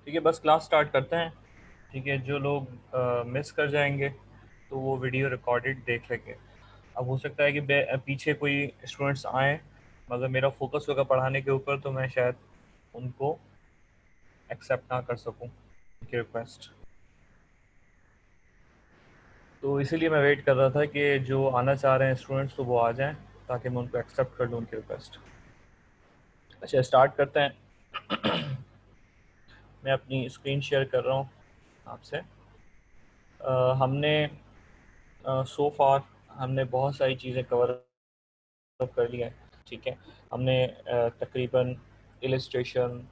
ठीक है, बस क्लास स्टार्ट करते हैं। ठीक है, जो लोग मिस कर जाएंगे तो वो वीडियो रिकॉर्डेड देख लेंगे। अब हो सकता है कि पीछे कोई स्टूडेंट्स आए, मगर मेरा फोकस होगा पढ़ाने के ऊपर, तो मैं शायद उनको एक्सेप्ट ना कर सकूं उनकी रिक्वेस्ट। तो इसीलिए मैं वेट कर रहा था कि जो आना चाह रहे हैं स्टूडेंट्स तो वो आ जाएं, ताकि मैं उनको एक्सेप्ट कर लूँ उनकी रिक्वेस्ट। अच्छा, स्टार्ट करते हैं। मैं अपनी स्क्रीन शेयर कर रहा हूँ आपसे। हमने सो फार हमने बहुत सारी चीज़ें कवर अप कर लिया है। ठीक है, हमने तकरीबन इलस्ट्रेशन,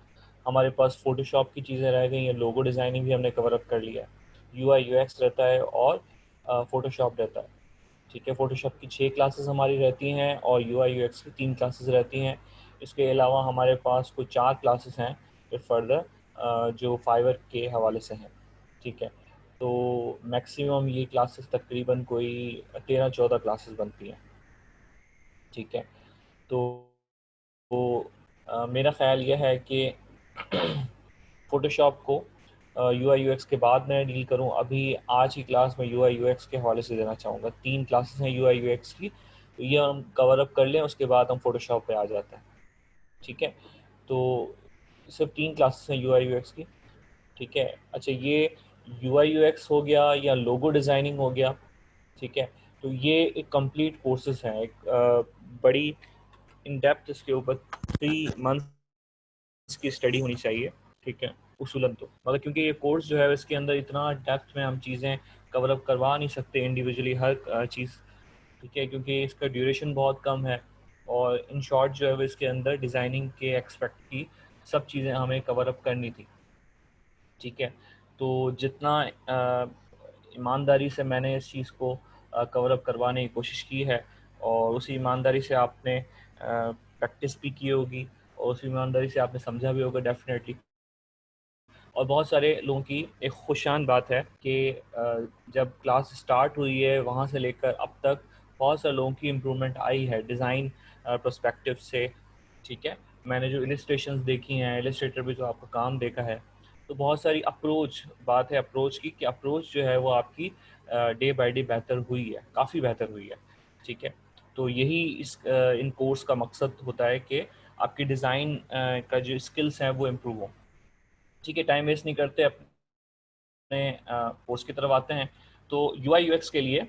हमारे पास फ़ोटोशॉप की चीज़ें रह गई हैं, लोगो डिज़ाइनिंग भी हमने कवर अप कर लिया है। यूआई यूएक्स रहता है और फ़ोटोशॉप रहता है। ठीक है, फ़ोटोशॉप की 6 क्लासेस हमारी रहती हैं और यूआई यूएक्स की 3 क्लासेस रहती हैं। इसके अलावा हमारे पास कुछ 4 क्लासेस हैं फिर फर्दर, जो फाइवर के हवाले से हैं। ठीक है, तो मैक्सिमम ये क्लासेस तकरीबन कोई 13-14 क्लासेस बनती हैं। ठीक है, तो मेरा ख़्याल यह है कि फ़ोटोशॉप को यूआई यूएक्स के बाद मैं डील करूं। अभी आज की क्लास में यूआई यूएक्स के हवाले से देना चाहूँगा। 3 क्लासेस हैं यूआई यूएक्स की, तो ये हम कवर अप कर लें, उसके बाद हम फ़ोटोशॉप पे आ जाते हैं। ठीक है, तो सिर्फ 3 क्लासेस हैं यूआई यूएक्स की। ठीक है, अच्छा, ये यूआई यूएक्स हो गया या लोगो डिज़ाइनिंग हो गया। ठीक है, तो ये एक कंप्लीट कोर्सेज हैं, एक बड़ी इन डेप्थ इसके ऊपर 3 मंथ्स की स्टडी होनी चाहिए। ठीक है, उसूलन तो, मगर क्योंकि ये कोर्स जो है इसके अंदर इतना डेप्थ में हम चीज़ें कवर अप करवा नहीं सकते इंडिविजुअली हर चीज़। ठीक है, क्योंकि इसका ड्यूरेशन बहुत कम है और इन शॉर्ट जो है वो इसके अंदर डिज़ाइनिंग के एक्सपेक्ट की सब चीज़ें हमें कवर अप करनी थी। ठीक है, तो जितना ईमानदारी से मैंने इस चीज़ को कवर अप करवाने की कोशिश की है, और उसी ईमानदारी से आपने प्रैक्टिस भी की होगी, और उसी ईमानदारी से आपने समझा भी होगा डेफिनेटली। और बहुत सारे लोगों की एक खुशान बात है कि जब क्लास स्टार्ट हुई है वहाँ से लेकर अब तक बहुत सारे लोगों की इम्प्रूवमेंट आई है डिज़ाइन पर्सपेक्टिव से। ठीक है, मैंने जो इलस्ट्रेशंस देखी हैं, इलस्ट्रेटर भी जो आपका काम देखा है, तो बहुत सारी अप्रोच बात है अप्रोच की, कि अप्रोच जो है वो आपकी डे बाय डे बेहतर हुई है, काफ़ी बेहतर हुई है। ठीक है, तो यही इन कोर्स का मकसद होता है कि आपकी डिज़ाइन का जो स्किल्स हैं वो इम्प्रूव हो। ठीक है, टाइम वेस्ट नहीं करते, अपने कोर्स की तरफ आते हैं। तो यूआई यूएक्स के लिए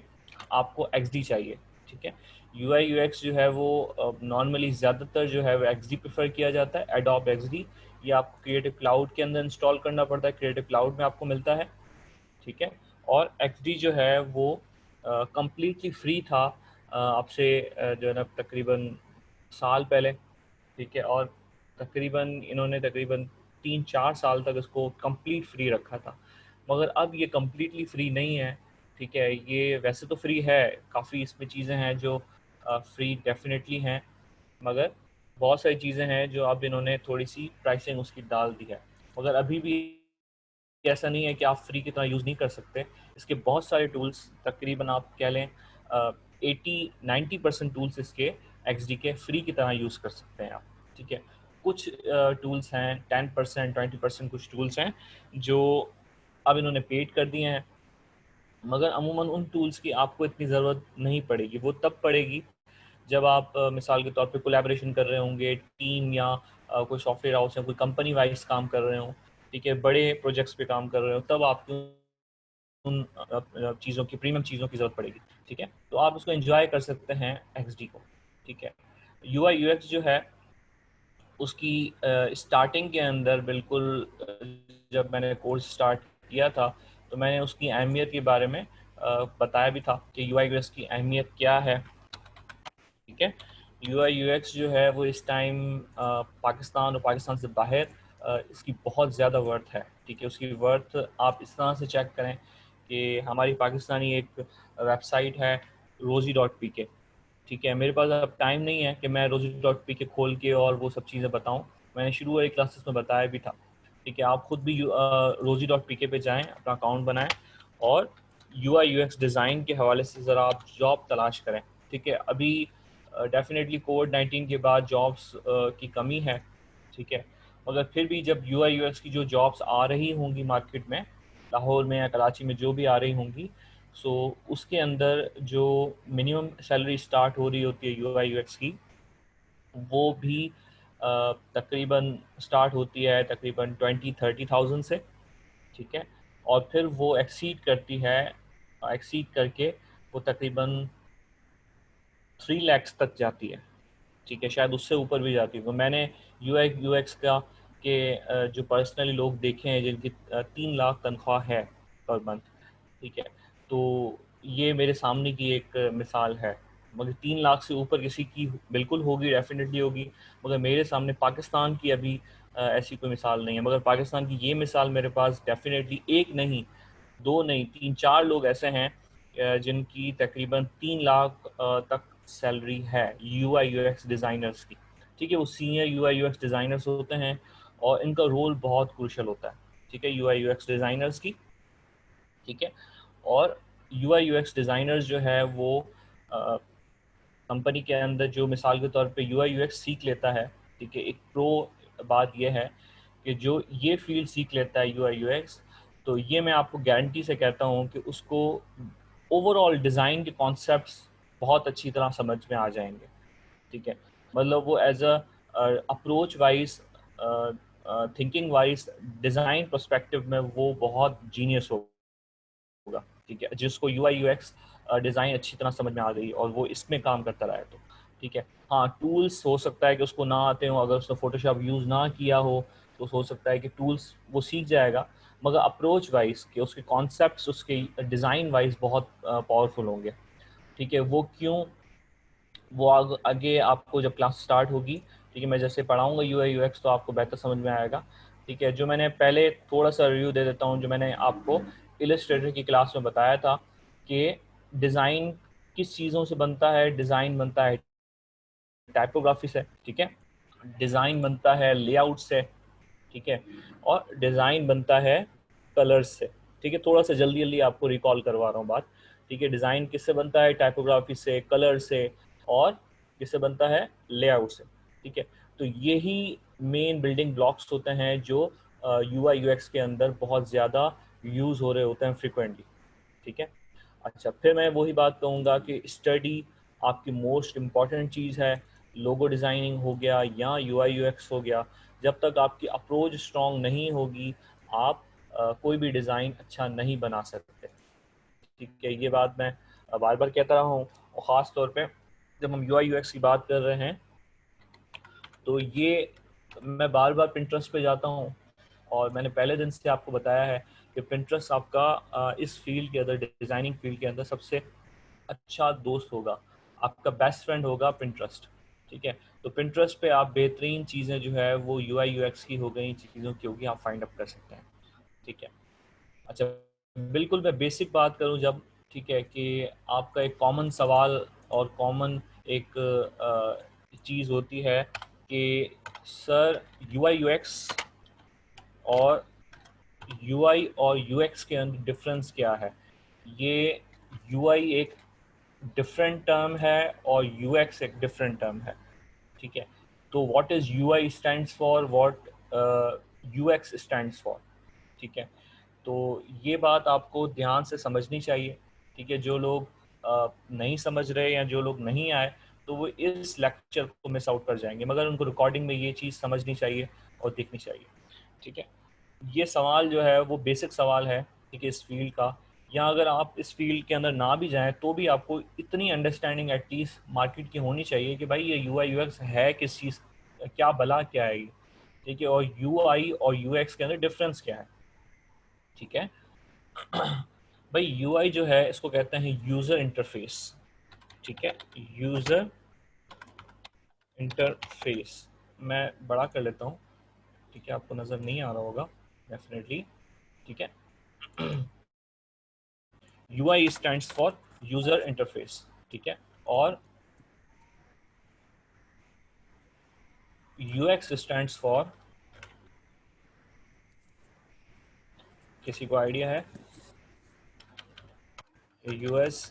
आपको एक्सडी चाहिए। ठीक है, यूआई यूएक्स जो है वो नॉर्मली ज़्यादातर जो है वो एक्सडी प्रेफर किया जाता है, एडोब एक्सडी। ये आपको क्रिएटिव क्लाउड के अंदर इंस्टॉल करना पड़ता है, क्रिएटिव क्लाउड में आपको मिलता है। ठीक है, और एक्सडी जो है वो कम्प्लीटली फ्री था आपसे जो है ना तकरीबन साल पहले। ठीक है, और तकरीबन इन्होंने तकरीबन 3-4 साल तक इसको कंप्लीट फ्री रखा था, मगर अब ये कम्प्लीटली फ्री नहीं है। ठीक है, ये वैसे तो फ्री है, काफ़ी इसमें चीज़ें हैं जो फ्री डेफिनेटली हैं, मगर बहुत सारी चीज़ें हैं जो अब इन्होंने थोड़ी सी प्राइसिंग उसकी डाल दी है। मगर अभी भी ऐसा नहीं है कि आप फ्री की तरह यूज़ नहीं कर सकते। इसके बहुत सारे टूल्स, तकरीबन आप कह लें 80-90% टूल्स इसके एक्सडी के फ्री की तरह यूज़ कर सकते हैं आप। ठीक है, कुछ टूल्स हैं 10% 20% कुछ टूल्स हैं जो अब इन्होंने पेड कर दिए हैं, मगर अमूमन उन टूल्स की आपको इतनी ज़रूरत नहीं पड़ेगी। वो तब पड़ेगी जब आप मिसाल के तौर पे कोलैबोरेशन कर रहे होंगे, टीम या कोई सॉफ्टवेयर हाउस या कोई कंपनी वाइज काम कर रहे हों। ठीक है, बड़े प्रोजेक्ट्स पे काम कर रहे हो, तब आपको उन चीज़ों की, प्रीमियम चीज़ों की ज़रूरत पड़ेगी। ठीक है, तो आप उसको एंजॉय कर सकते हैं एक्सडी को। ठीक है, यूआई यूएक्स जो है उसकी स्टार्टिंग के अंदर बिल्कुल जब मैंने कोर्स स्टार्ट किया था तो मैंने उसकी अहमियत के बारे में बताया भी था कि यूआई यूएक्स की अहमियत क्या है। ठीक है, यूआई यूएक्स जो है वो इस टाइम पाकिस्तान और पाकिस्तान से बाहर इसकी बहुत ज़्यादा वर्थ है। ठीक है, उसकी वर्थ आप इस तरह से चेक करें कि हमारी पाकिस्तानी एक वेबसाइट है rozi.pk। ठीक है, मेरे पास अब टाइम नहीं है कि मैं rozi.pk खोल के और वो सब चीज़ें बताऊं। मैंने शुरू वाली क्लासेस में बताया भी था। ठीक है, आप खुद भी rozi.pk पे जाएं, अपना अकाउंट बनाएं और यूआई यूएक्स डिज़ाइन के हवाले से ज़रा आप जॉब तलाश करें। ठीक है, अभी डेफिनेटली कोविड-19 के बाद जॉब्स की कमी है। ठीक है, मगर फिर भी जब UI UX की जो जॉब्स आ रही होंगी मार्केट में, लाहौर में या कराची में जो भी आ रही होंगी, सो उसके अंदर जो मिनिमम सैलरी स्टार्ट हो रही होती है UI UX की, वो भी तकरीबन स्टार्ट होती है तकरीबन 20-30,000 से, ठीक है। और फिर वो एक्सीड करती है, एक्सीड करके वो तकरीबन 3 lakhs तक जाती है, ठीक है, शायद उससे ऊपर भी जाती है। तो मैंने UX का के जो पर्सनली लोग देखे हैं जिनकी 3 लाख तनख्वाह है पर मंथ, ठीक है। तो ये मेरे सामने की एक मिसाल है। मगर 3 लाख से ऊपर किसी की बिल्कुल होगी, डेफिनेटली होगी, मगर मेरे सामने पाकिस्तान की अभी ऐसी कोई मिसाल नहीं है। मगर पाकिस्तान की ये मिसाल मेरे पास डेफिनेटली एक नहीं, दो नहीं, 3-4 लोग ऐसे हैं जिनकी तकरीबन 3 लाख तक सैलरी है UI UX डिज़ाइनर्स की, ठीक है। वो सीनियर UI UX डिज़ाइनर्स होते हैं और इनका रोल बहुत क्रूशल होता है, ठीक है, UI UX डिज़ाइनर्स की, ठीक है। और UI UX डिज़ाइनर्स जो है वो कंपनी के अंदर जो मिसाल के तौर पे UI UX सीख लेता है, ठीक है, एक प्रो बात यह है कि जो ये फील्ड सीख लेता है UI UX, तो ये मैं आपको गारंटी से कहता हूँ कि उसको ओवरऑल डिज़ाइन के कॉन्सेप्ट्स बहुत अच्छी तरह समझ में आ जाएंगे, ठीक है। मतलब वो as a approach wise, thinking wise, design perspective में वो बहुत जीनियस होगा, ठीक है, जिसको UI UX डिज़ाइन अच्छी तरह समझ में आ गई और वो इसमें काम करता रहा है तो, ठीक है। हाँ, टूल्स हो सकता है कि उसको ना आते हो, अगर उसने फोटोशॉप यूज़ ना किया हो तो हो सकता है कि टूल्स वो सीख जाएगा, मगर अप्रोच वाइज कि उसके कॉन्सेप्ट्स उसके डिज़ाइन वाइज बहुत पावरफुल होंगे, ठीक है। वो क्यों, वो आगे आपको जब क्लास स्टार्ट होगी, ठीक है, मैं जैसे पढ़ाऊँगा UI UX तो आपको बेहतर समझ में आएगा, ठीक है। जो मैंने पहले थोड़ा सा रिव्यू दे देता हूँ, जो मैंने आपको इलस्ट्रेटर की क्लास में बताया था कि डिज़ाइन किस चीज़ों से बनता है। डिज़ाइन बनता है टाइपोग्राफी से, ठीक है, डिज़ाइन बनता है लेआउट से, ठीक है, और डिज़ाइन बनता है कलर्स से, ठीक है। थोड़ा सा जल्दी जल्दी आपको रिकॉल करवा रहा हूँ बात, ठीक है। डिज़ाइन किससे बनता है? टाइपोग्राफी से, कलर से, और किससे बनता है? लेआउट से, ठीक है। तो यही मेन बिल्डिंग ब्लॉक्स होते हैं जो UI UX के अंदर बहुत ज़्यादा यूज़ हो रहे होते हैं फ्रिक्वेंटली, ठीक है। अच्छा, फिर मैं वही बात कहूँगा कि स्टडी आपकी मोस्ट इम्पॉर्टेंट चीज़ है। लोगो डिज़ाइनिंग हो गया या UI UX हो गया, जब तक आपकी अप्रोच स्ट्रॉन्ग नहीं होगी, आप कोई भी डिज़ाइन अच्छा नहीं बना सकते, ठीक है। ये बात मैं बार बार कहता रहा हूँ, और ख़ास तौर पे जब हम UI UX की बात कर रहे हैं तो ये मैं बार बार पिंटरेस्ट पे जाता हूँ, और मैंने पहले दिन से आपको बताया है कि पिंटरेस्ट आपका इस फील्ड के अंदर, डिज़ाइनिंग फील्ड के अंदर सबसे अच्छा दोस्त होगा, आपका बेस्ट फ्रेंड होगा पिंटरेस्ट, ठीक है। तो पिंटरेस्ट पे आप बेहतरीन चीज़ें जो है वो UI UX की हो गई चीज़ों की होगी, आप फाइंड अप कर सकते हैं, ठीक है। अच्छा, बिल्कुल मैं बेसिक बात करूं जब, ठीक है, कि आपका एक कॉमन सवाल और कॉमन एक चीज़ होती है कि सर UI UX और UI और UX के अंदर डिफरेंस क्या है? ये UI एक डिफरेंट टर्म है और UX एक डिफरेंट टर्म है, ठीक है। तो what is UI stands for, what UX stands for, ठीक है। तो ये बात आपको ध्यान से समझनी चाहिए, ठीक है। जो लोग नहीं समझ रहे या जो लोग नहीं आए तो वो इस लेक्चर को मिस आउट कर जाएंगे, मगर उनको रिकॉर्डिंग में ये चीज़ समझनी चाहिए और देखनी चाहिए, ठीक है। ये सवाल जो है वो बेसिक सवाल है, ठीक है, इस फील्ड का। या अगर आप इस फील्ड के अंदर ना भी जाएं तो भी आपको इतनी अंडरस्टैंडिंग एटलीस्ट मार्केट की होनी चाहिए कि भाई ये UI UX है किस चीज़, क्या भला क्या है ये, ठीक है, और UI और UX के अंदर डिफरेंस क्या है, ठीक है। भाई UI जो है इसको कहते हैं यूज़र इंटरफेस, ठीक है, यूज़र इंटरफेस। मैं बड़ा कर लेता हूँ, ठीक है, आपको नज़र नहीं आ रहा होगा डेफिनेटली, ठीक है। UI stands for user interface, ठीक है, और UX स्टैंड्स फॉर, किसी को आइडिया है? US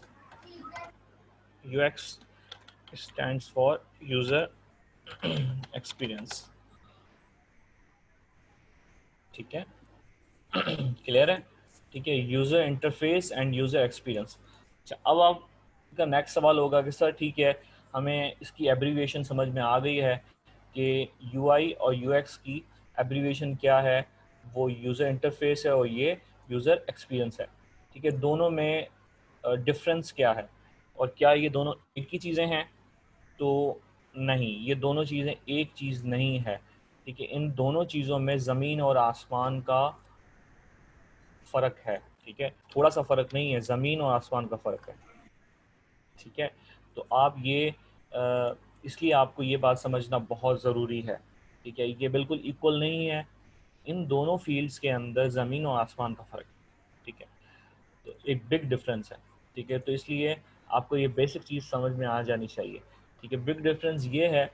UX stands for user experience, ठीक है। क्लियर है? ठीक है, user interface end user experience. अच्छा, अब आपका नेक्स्ट सवाल होगा कि सर ठीक है, हमें इसकी एब्रीविएशन समझ में आ गई है कि यूआई और यूएक्स की एब्रीविएशन क्या है, वो यूज़र इंटरफेस है और ये यूज़र एक्सपीरियंस है। ठीक है, दोनों में डिफरेंस क्या है और क्या ये दोनों एक ही चीज़ें हैं? तो नहीं, ये दोनों चीज़ें एक चीज़ नहीं है। ठीक है, इन दोनों चीज़ों में ज़मीन और आसमान का फ़र्क है। ठीक है, थोड़ा सा फ़र्क नहीं है, ज़मीन और आसमान का फ़र्क है। ठीक है, तो आप ये इसलिए आपको ये बात समझना बहुत ज़रूरी है। ठीक है, ये बिल्कुल इक्वल नहीं है, इन दोनों फील्ड्स के अंदर ज़मीन और आसमान का फ़र्क है। ठीक है, तो एक बिग डिफरेंस है। ठीक है, तो इसलिए आपको ये बेसिक चीज़ समझ में आ जानी चाहिए। ठीक है, बिग डिफरेंस ये है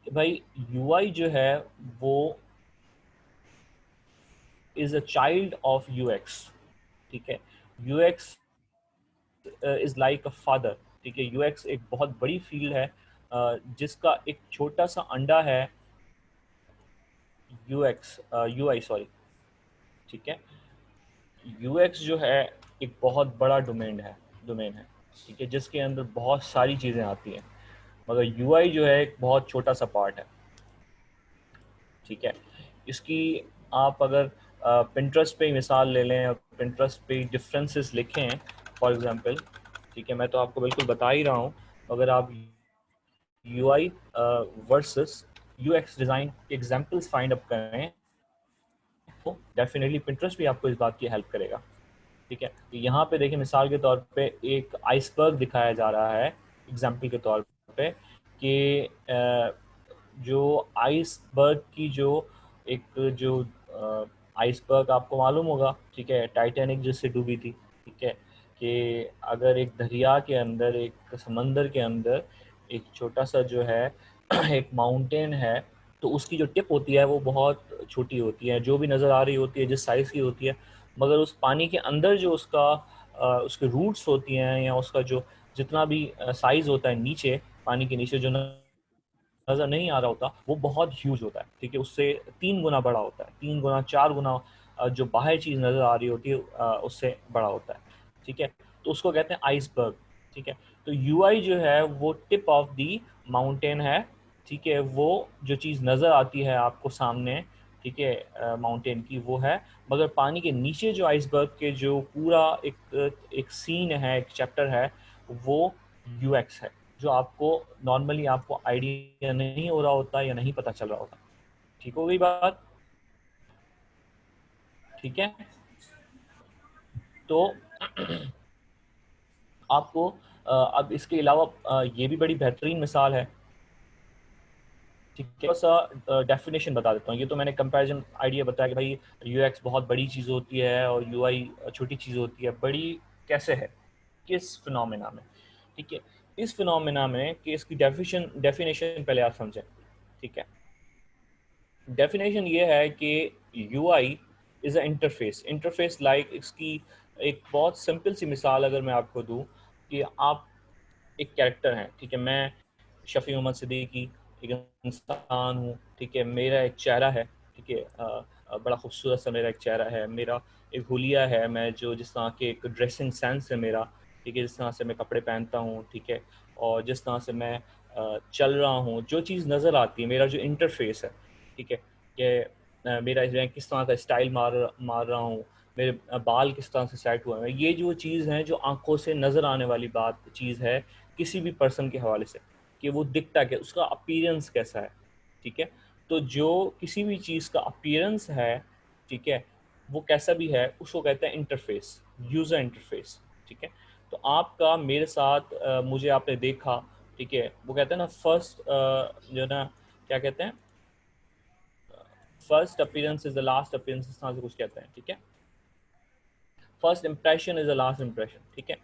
कि भाई यूआई जो है वो is a child of UX. ठीक है, UX is like a father. ठीक है, यूएक्स एक बहुत बड़ी फील्ड है जिसका एक छोटा सा अंडा है यूएक्स यूआई सॉरी। ठीक है, यूएक्स जो है एक बहुत बड़ा डोमेन है। ठीक है, जिसके अंदर बहुत सारी चीज़ें आती हैं, मगर यूआई जो है एक बहुत छोटा सा पार्ट है। ठीक है, इसकी आप अगर पिंटरेस्ट पे मिसाल ले लें और पिंटरेस्ट पे डिफरेंसेस लिखें फॉर एग्जांपल। ठीक है, मैं तो आपको बिल्कुल बता ही रहा हूँ, अगर आप यूआई वर्सेस यूएक्स डिज़ाइन के एग्जांपल्स फाइंड अप करें तो डेफिनेटली पिंटरेस्ट भी आपको इस बात की हेल्प करेगा। ठीक है, तो यहाँ पे देखिए मिसाल के तौर पे एक आइसबर्ग दिखाया जा रहा है एग्जाम्पल के तौर पे कि जो आइसबर्ग की जो एक जो आइसबर्ग आपको मालूम होगा, ठीक है, टाइटैनिक जिससे डूबी थी। ठीक है, कि अगर एक दरिया के अंदर, एक समंदर के अंदर एक छोटा सा जो है एक माउंटेन है, तो उसकी जो टिप होती है वो बहुत छोटी होती है, जो भी नज़र आ रही होती है जिस साइज़ की होती है, मगर उस पानी के अंदर जो उसका उसके रूट्स होती हैं या उसका जो जितना भी साइज़ होता है नीचे, पानी के नीचे जो नज़र नहीं आ रहा होता, वो बहुत ह्यूज होता है। ठीक है, उससे 3 गुना बड़ा होता है, 3 गुना 4 गुना जो बाहर चीज़ नज़र आ रही होती है उससे बड़ा होता है। ठीक है, तो उसको कहते हैं आइसबर्ग। ठीक है, तो यूआई जो है वो टिप ऑफ दी माउंटेन है। ठीक है, वो जो चीज़ नज़र आती है आपको सामने, ठीक है, माउंटेन की, वो है, मगर पानी के नीचे जो आइसबर्ग के जो पूरा एक सीन है, एक चैप्टर है, वो यूएक्स है, जो आपको नॉर्मली आपको आइडिया नहीं हो रहा होता या नहीं पता चल रहा होता। ठीक हो गई बात? ठीक है, तो आपको अब इसके अलावा ये भी बड़ी बेहतरीन मिसाल है। ठीक है, सा डेफिनेशन बता देता हूँ। ये तो मैंने कंपैरिजन आइडिया बताया कि भाई यूएक्स बहुत बड़ी चीज़ होती है और यूआई छोटी चीज़ होती है। बड़ी कैसे है, किस फिनोमेना में? ठीक है, इस फिनोमेना में कि इसकी डेफिनेशन पहले आप समझें। ठीक है, डेफिनेशन ये है कि UI is a interface. Interface like इसकी एक बहुत सिंपल सी मिसाल अगर मैं आपको दूं कि आप एक कैरेक्टर हैं। ठीक है, मैं शफ़ी मोहम्मद सिद्दीकी एक इंसान हूँ। ठीक है, मेरा एक चेहरा है। ठीक है, बड़ा खूबसूरत सा मेरा एक चेहरा है, मेरा एक हुलिया है, मैं जो जिस तरह के एक ड्रेसिंग सेंस है मेरा। ठीक है, जिस तरह से मैं कपड़े पहनता हूँ। ठीक है, और जिस तरह से मैं चल रहा हूँ, जो चीज़ नज़र आती है, मेरा जो इंटरफेस है। ठीक है, कि मेरा मैं किस तरह का स्टाइल मार रहा हूँ, मेरे बाल किस तरह से सेट हुए हैं, ये जो चीज़ है जो आंखों से नज़र आने वाली बात चीज़ है किसी भी पर्सन के हवाले से, कि वो दिखता क्या, उसका अपीयरेंस कैसा है। ठीक है, तो जो किसी भी चीज़ का अपीयरेंस है, ठीक है, वो कैसा भी है, उसको कहते हैं इंटरफेस, यूज़र इंटरफेस। ठीक है, तो आपका मेरे साथ मुझे आपने देखा। ठीक है, वो कहते हैं ना फर्स्ट जो ना क्या कहते हैं, first appearance is the last appearance, इस तरह से कुछ कहते हैं। ठीक है, first impression is the last impression. ठीक है,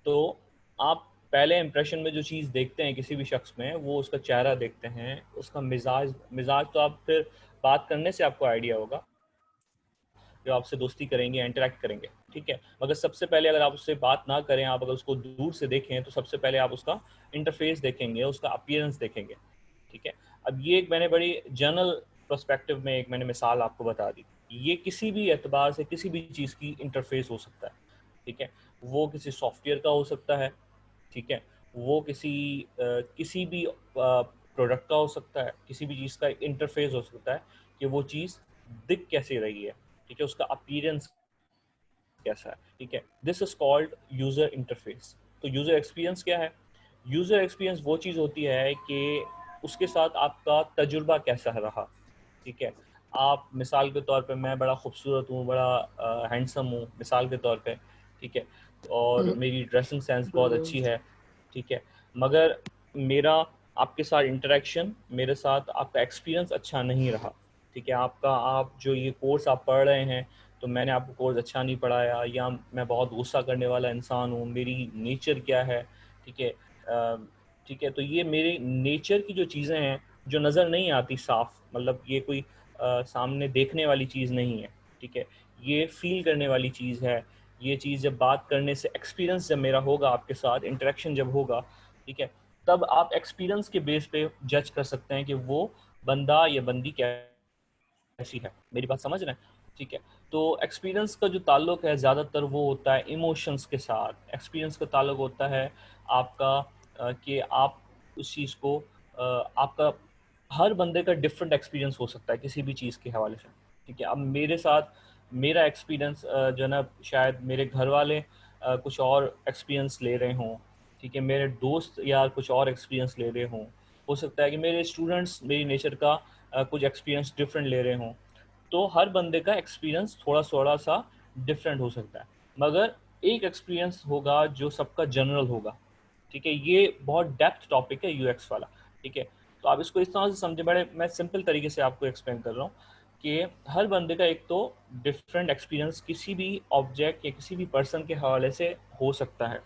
तो आप पहले इंप्रेशन में जो चीज़ देखते हैं किसी भी शख्स में, वो उसका चेहरा देखते हैं, उसका मिजाज। मिजाज तो आप फिर बात करने से आपको आइडिया होगा, जो आपसे दोस्ती करेंगे, इंटरेक्ट करेंगे। ठीक है, मगर सबसे पहले अगर आप उससे बात ना करें, आप अगर उसको दूर से देखें, तो सबसे पहले आप उसका इंटरफेस देखेंगे, उसका अपीयरेंस देखेंगे। ठीक है, अब ये एक मैंने बड़ी जनरल पर्सपेक्टिव में एक मैंने मिसाल आपको बता दी, ये किसी भी एतबार से किसी भी चीज़ की इंटरफेस हो सकता है, ठीक है। वो किसी सॉफ्टवेयर का हो सकता है, ठीक है, वो किसी भी प्रोडक्ट का हो सकता है, किसी भी चीज़ का इंटरफेस हो सकता है कि वो चीज़ दिख कैसे रही है, ठीक है, उसका अपीयरेंस कैसा है, ठीक है। This is called user interface. तो यूज़र एक्सपीरियंस क्या है? यूज़र एक्सपीरियंस वो चीज़ होती है कि उसके साथ आपका तजुर्बा कैसा रहा, ठीक है। आप मिसाल के तौर पे, मैं बड़ा खूबसूरत हूँ, बड़ा हैंडसम हूँ मिसाल के तौर पे, ठीक है, और मेरी ड्रेसिंग सेंस बहुत अच्छी है, ठीक है, मगर मेरा आपके साथ इंटरेक्शन, मेरे साथ आपका एक्सपीरियंस अच्छा नहीं रहा, ठीक है। आप जो ये कोर्स आप पढ़ रहे हैं, तो मैंने आपको कोर्स अच्छा नहीं पढ़ाया, या मैं बहुत गुस्सा करने वाला इंसान हूँ, मेरी नेचर क्या है, ठीक है, ठीक है। तो ये मेरे नेचर की जो चीज़ें हैं जो नज़र नहीं आती साफ, मतलब ये कोई सामने देखने वाली चीज़ नहीं है, ठीक है, ये फील करने वाली चीज़ है। ये चीज़ जब बात करने से, एक्सपीरियंस जब मेरा होगा आपके साथ, इंटरेक्शन जब होगा, ठीक है, तब आप एक्सपीरियंस के बेस पे जज कर सकते हैं कि वो बंदा या बंदी कैसी है। मेरी बात समझ रहे हैं? ठीक है। तो एक्सपीरियंस का जो ताल्लुक है ज़्यादातर वो होता है इमोशंस के साथ। एक्सपीरियंस का ताल्लुक होता है आपका कि आप उस चीज़ को आपका हर बंदे का डिफरेंट एक्सपीरियंस हो सकता है किसी भी चीज़ के हवाले से। ठीक है। अब मेरे साथ मेरा एक्सपीरियंस जो है ना, शायद मेरे घर वाले कुछ और एक्सपीरियंस ले रहे हों। ठीक है। मेरे दोस्त या कुछ और एक्सपीरियंस ले रहे हों। हो सकता है कि मेरे स्टूडेंट्स मेरी नेचर का कुछ एक्सपीरियंस डिफरेंट ले रहे हों। तो हर बंदे का एक्सपीरियंस थोड़ा थोड़ा सा डिफरेंट हो सकता है, मगर एक एक्सपीरियंस होगा जो सबका जनरल होगा। ठीक है। ये बहुत डेप्थ टॉपिक है यूएक्स वाला। ठीक है। तो आप इसको इस तरह से समझे, बड़े मैं सिंपल तरीके से आपको एक्सप्लेन कर रहा हूँ कि हर बंदे का एक तो डिफरेंट एक्सपीरियंस किसी भी ऑब्जेक्ट या किसी भी पर्सन के हवाले से हो सकता है,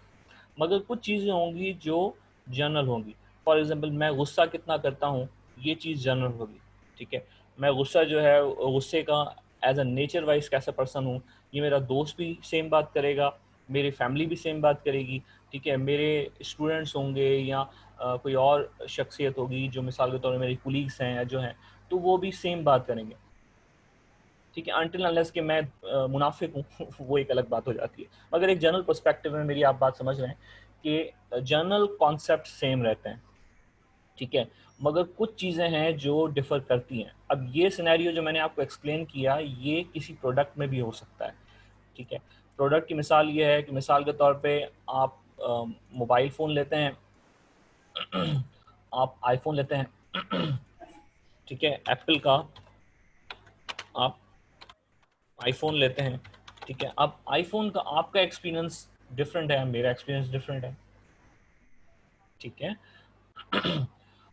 मगर कुछ चीज़ें होंगी जो जनरल होंगी। फॉर एग्जांपल, मैं गुस्सा कितना करता हूँ, ये चीज़ जनरल होगी। ठीक है। मैं गुस्सा जो है, गुस्से का एज अ नेचर वाइज कैसा पर्सन हूँ, ये मेरा दोस्त भी सेम बात करेगा, मेरी फैमिली भी सेम बात करेगी। ठीक है। मेरे स्टूडेंट्स होंगे या कोई और शख्सियत होगी जो मिसाल के तौर पर मेरे कुलीग्स हैं या जो हैं, तो वो भी सेम बात करेंगे। ठीक है। अनटिल अनलेस कि मैं मुनाफिक हूँ वो एक अलग बात हो जाती है, मगर एक जनरल पर्सपेक्टिव में मेरी आप बात समझ रहे हैं कि जनरल कॉन्सेप्ट सेम रहते हैं। ठीक है। मगर कुछ चीज़ें हैं जो डिफ़र करती हैं। अब ये सिनेरियो जो मैंने आपको एक्सप्लेन किया, ये किसी प्रोडक्ट में भी हो सकता है। ठीक है। प्रोडक्ट की मिसाल ये है कि मिसाल के तौर पे आप मोबाइल फ़ोन लेते हैं आप आईफोन लेते हैं ठीक है, एप्पल का आप आईफोन लेते हैं। ठीक है। अब आईफोन का आपका एक्सपीरियंस डिफरेंट है, मेरा एक्सपीरियंस डिफरेंट है। ठीक है।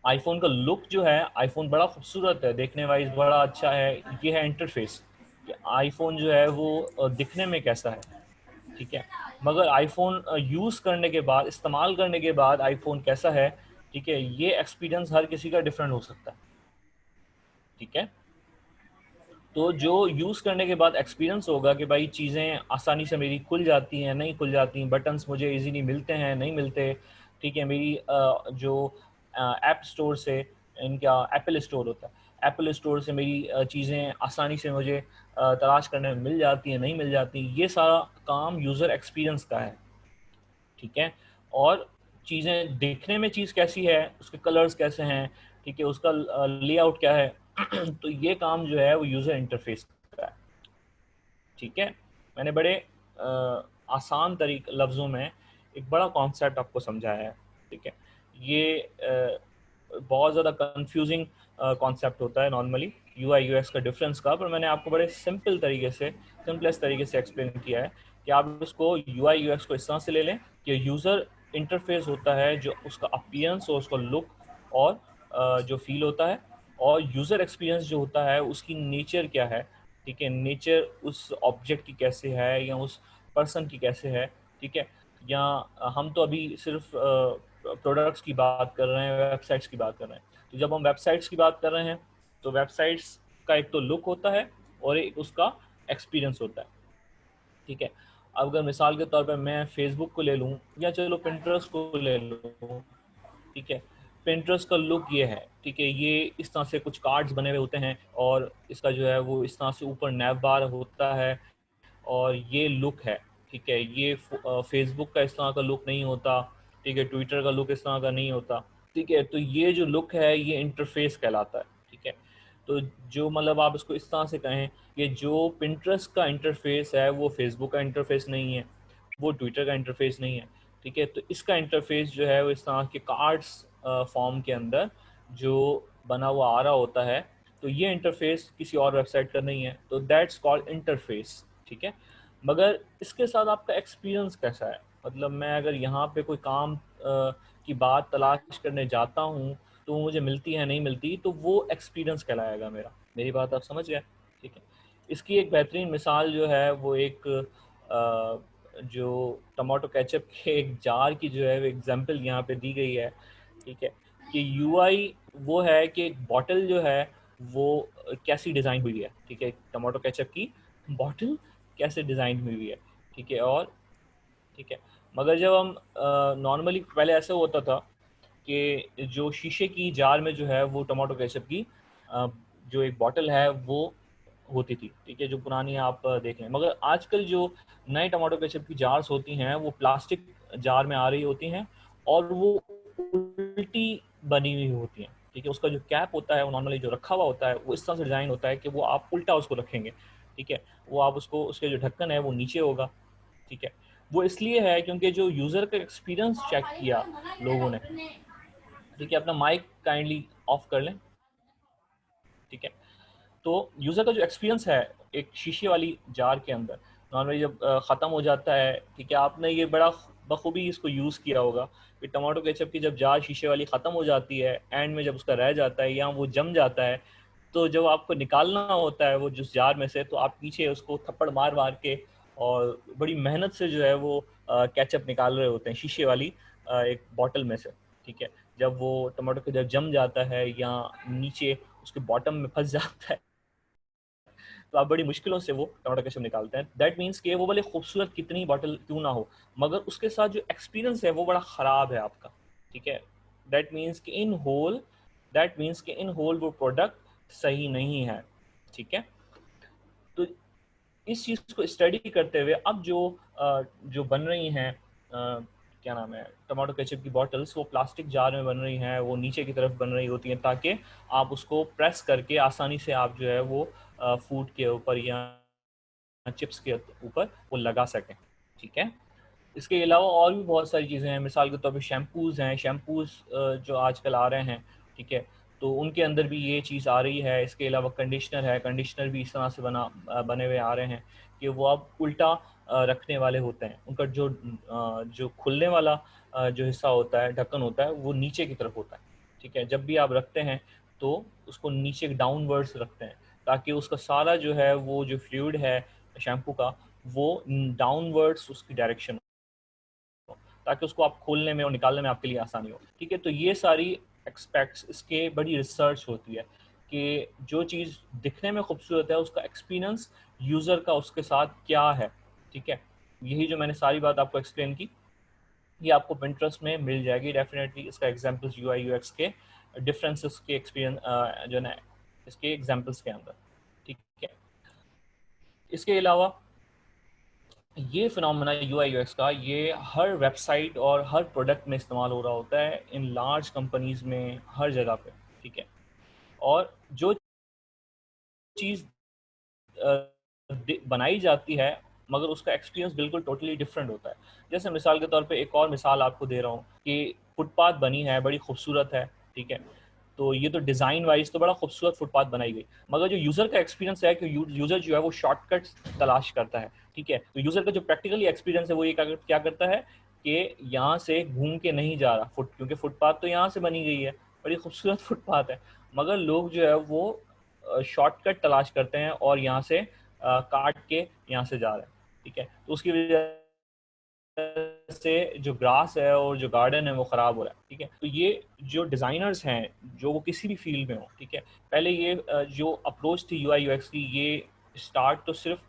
आईफोन का लुक जो है, आईफोन बड़ा खूबसूरत है, देखने वाइज बड़ा अच्छा है। ये है इंटरफेस कि आईफोन जो है वो दिखने में कैसा है। ठीक है। मगर आईफोन यूज़ करने के बाद, इस्तेमाल करने के बाद आईफोन कैसा है, ठीक है, ये एक्सपीरियंस हर किसी का डिफरेंट हो सकता है। ठीक है। तो जो यूज़ करने के बाद एक्सपीरियंस होगा कि भाई चीज़ें आसानी से मेरी खुल जाती हैं, नहीं खुल जाती, बटन्स मुझे इजीली मिलते हैं, नहीं मिलते। ठीक है। मेरी जो ऐप स्टोर से, इनका एप्पल स्टोर होता है, एप्पल स्टोर से मेरी चीज़ें आसानी से मुझे तलाश करने में मिल जाती हैं, नहीं मिल जाती, ये सारा काम यूज़र एक्सपीरियंस का है। ठीक है। और चीज़ें देखने में चीज़ कैसी है, उसके कलर्स कैसे हैं, ठीक है, उसका लेआउट क्या है तो ये काम जो है वो यूज़र इंटरफेस का है। ठीक है। मैंने बड़े आसान तरीके लफ्ज़ों में एक बड़ा कॉन्सेप्ट आपको समझाया है। ठीक है। ये बहुत ज़्यादा कंफ्यूजिंग कॉन्सेप्ट होता है नॉर्मली यूआई यूएक्स का डिफरेंस का, पर मैंने आपको बड़े सिंपल तरीके से, सिंपलेस्ट तरीके से एक्सप्लेन किया है कि आप इसको यूआई यूएक्स को इस तरह से ले लें कि यूज़र इंटरफेस होता है जो उसका अपीयरेंस और उसका लुक और जो फील होता है, और यूज़र एक्सपीरियंस जो होता है उसकी नेचर क्या है। ठीक है। नेचर उस ऑब्जेक्ट की कैसे है या उस पर्सन की कैसे है। ठीक है। या हम तो अभी सिर्फ प्रोडक्ट्स की बात कर रहे हैं, वेबसाइट्स की बात कर रहे हैं। तो जब हम वेबसाइट्स की बात कर रहे हैं, तो वेबसाइट्स का एक तो लुक होता है और एक उसका एक्सपीरियंस होता है। ठीक है। अब अगर मिसाल के तौर पर मैं फेसबुक को ले लूँ या चलो पिंटरेस्ट को ले लूँ, ठीक है, Pinterest का लुक ये है, ठीक है। ये इस तरह से कुछ कार्ड्स बने हुए होते हैं और इसका जो है वो इस तरह से ऊपर नैव बार होता है और ये लुक है, ठीक है। ये फेसबुक का इस तरह का लुक नहीं होता, ठीक है। ट्विटर का लुक इस तरह का नहीं होता, ठीक है। तो ये जो लुक है ये इंटरफेस कहलाता है, ठीक है। तो जो मतलब आप इसको इस तरह से कहें कि जो पिंटरेस्ट का इंटरफेस है वो फेसबुक का इंटरफेस नहीं है, वो ट्विटर का इंटरफेस नहीं है, ठीक है। तो इसका इंटरफेस जो है वो इस तरह के कार्ड्स फॉर्म के अंदर जो बना हुआ आ रहा होता है, तो ये इंटरफेस किसी और वेबसाइट का नहीं है, तो दैट्स कॉल्ड इंटरफेस, ठीक है। मगर इसके साथ आपका एक्सपीरियंस कैसा है, मतलब मैं अगर यहाँ पे कोई काम की बात तलाश करने जाता हूँ तो मुझे मिलती है नहीं मिलती, तो वो एक्सपीरियंस कहलाएगा मेरा। मेरी बात आप समझ गए, ठीक है। इसकी एक बेहतरीन मिसाल जो है वो एक जो टमाटो केचप के एक जार की जो है वो एग्जांपल यहाँ पे दी गई है, ठीक है। कि यूआई वो है कि एक बॉटल जो है वो कैसी डिज़ाइन हुई है, ठीक है। टमाटो केचप की बॉटल कैसे डिज़ाइन हुई हुई है, ठीक है। और ठीक है, मगर जब हम नॉर्मली पहले ऐसा होता था कि जो शीशे की जार में जो है वो टमाटो केचप की अ, जो एक बॉटल है वो होती थी, ठीक है। जो पुरानी आप देख लें, मगर आजकल जो नए टमाटो केचप की जार्स होती हैं वो प्लास्टिक जार में आ रही होती हैं और वो उल्टी बनी हुई होती हैं, ठीक है। उसका जो कैप होता है वो नॉर्मली जो रखा हुआ होता है वो इस तरह से डिज़ाइन होता है कि वो आप उल्टा उसको रखेंगे, ठीक है। वो आप उसको उसके जो ढक्कन है वो नीचे होगा, ठीक है। वो इसलिए है क्योंकि जो यूज़र का एक्सपीरियंस चेक किया लोगों ने, ठीक है। अपना माइक काइंडली ऑफ कर लें, ठीक है। तो यूज़र का जो एक्सपीरियंस है एक शीशे वाली जार के अंदर नॉर्मली जब ख़त्म हो जाता है, ठीक है। आपने ये बड़ा बखूबी इसको यूज़ किया होगा कि टमाटो केचप की जब जार शीशे वाली ख़त्म हो जाती है, एंड में जब उसका रह जाता है या वो जम जाता है, तो जब आपको निकालना होता है वो जिस जार में से, तो आप पीछे उसको थप्पड़ मार मार के और बड़ी मेहनत से जो है वो केचप निकाल रहे होते हैं शीशे वाली एक बॉटल में से, ठीक है। जब वो टमाटो के जब जम जाता है या नीचे उसके बॉटम में फंस जाता है, तो आप बड़ी मुश्किलों से वो टमाटो केचप निकालते हैं। दैट मीन्स कि वो भले खूबसूरत कितनी बॉटल क्यों ना हो, मगर उसके साथ जो एक्सपीरियंस है वो बड़ा ख़राब है आपका, ठीक है। दैट मीन्स कि इन होल दैट मीन्स कि इन होल वो प्रोडक्ट सही नहीं है, ठीक है। तो इस चीज़ को स्टडी करते हुए अब जो बन रही हैं क्या नाम है टमाटो केचप की बॉटल्स, वो प्लास्टिक जार में बन रही हैं, वो नीचे की तरफ बन रही होती हैं ताकि आप उसको प्रेस करके आसानी से आप जो है वो फूड के ऊपर या चिप्स के ऊपर वो लगा सकें, ठीक है। इसके अलावा और भी बहुत सारी चीज़ें हैं, मिसाल के तौर पे शैम्पूज़ हैं, शैम्पूज़ जो आजकल आ रहे हैं, ठीक है। तो उनके अंदर भी ये चीज़ आ रही है। इसके अलावा कंडीशनर है, कंडीशनर भी इस तरह से बने हुए आ रहे हैं कि वो अब उल्टा रखने वाले होते हैं। उनका जो खुलने वाला जो हिस्सा होता है, ढक्कन होता है, वो नीचे की तरफ होता है, ठीक है। जब भी आप रखते हैं तो उसको नीचे डाउनवर्ड्स रखते हैं ताकि उसका सारा जो है वो जो फ्लूइड है शैम्पू का वो डाउनवर्ड्स उसकी डायरेक्शन हो, ताकि उसको आप खोलने में और निकालने में आपके लिए आसानी हो, ठीक है। तो ये सारी एक्सपेक्ट्स इसके बड़ी रिसर्च होती है कि जो चीज़ दिखने में खूबसूरत है उसका एक्सपीरियंस यूज़र का उसके साथ क्या है, ठीक है। यही जो मैंने सारी बात आपको एक्सप्लेन की, ये आपको Pinterest में मिल जाएगी डेफिनेटली। इसका एग्जांपल्स यूआई यूएक्स के डिफरेंसेस के एक्सपीरियंस जो है इसके एग्जांपल्स के अंदर, ठीक है। इसके अलावा ये फिनोमेना यूआई यूएक्स का ये हर वेबसाइट और हर प्रोडक्ट में इस्तेमाल हो रहा होता है, इन लार्ज कंपनीज में हर जगह पे, ठीक है। और जो चीज़ बनाई जाती है मगर उसका एक्सपीरियंस बिल्कुल टोटली डिफरेंट होता है। जैसे मिसाल के तौर पे एक और मिसाल आपको दे रहा हूँ कि फुटपाथ बनी है, बड़ी खूबसूरत है, ठीक है। तो ये तो डिज़ाइन वाइज तो बड़ा खूबसूरत फुटपाथ बनाई गई, मगर जो यूज़र का एक्सपीरियंस है कि यूज़र जो है वो शॉर्टकट तलाश करता है, ठीक है। तो यूज़र का जो प्रैक्टिकली एक्सपीरियंस है वो ये क्या करता है कि यहाँ से घूम के नहीं जा रहा क्योंकि फुटपाथ तो यहाँ से बनी गई है, बड़ी खूबसूरत फुटपाथ है, मगर लोग जो है वो शॉर्टकट तलाश करते हैं और यहाँ से काट के यहाँ से जा रहे हैं, ठीक है। तो उसकी वजह से जो ग्रास है और जो गार्डन है वो ख़राब हो रहा है, ठीक है। तो ये जो डिज़ाइनर्स हैं जो वो किसी भी फील्ड में हो, ठीक है। पहले ये जो अप्रोच थी यूआई यूएक्स की, ये स्टार्ट तो सिर्फ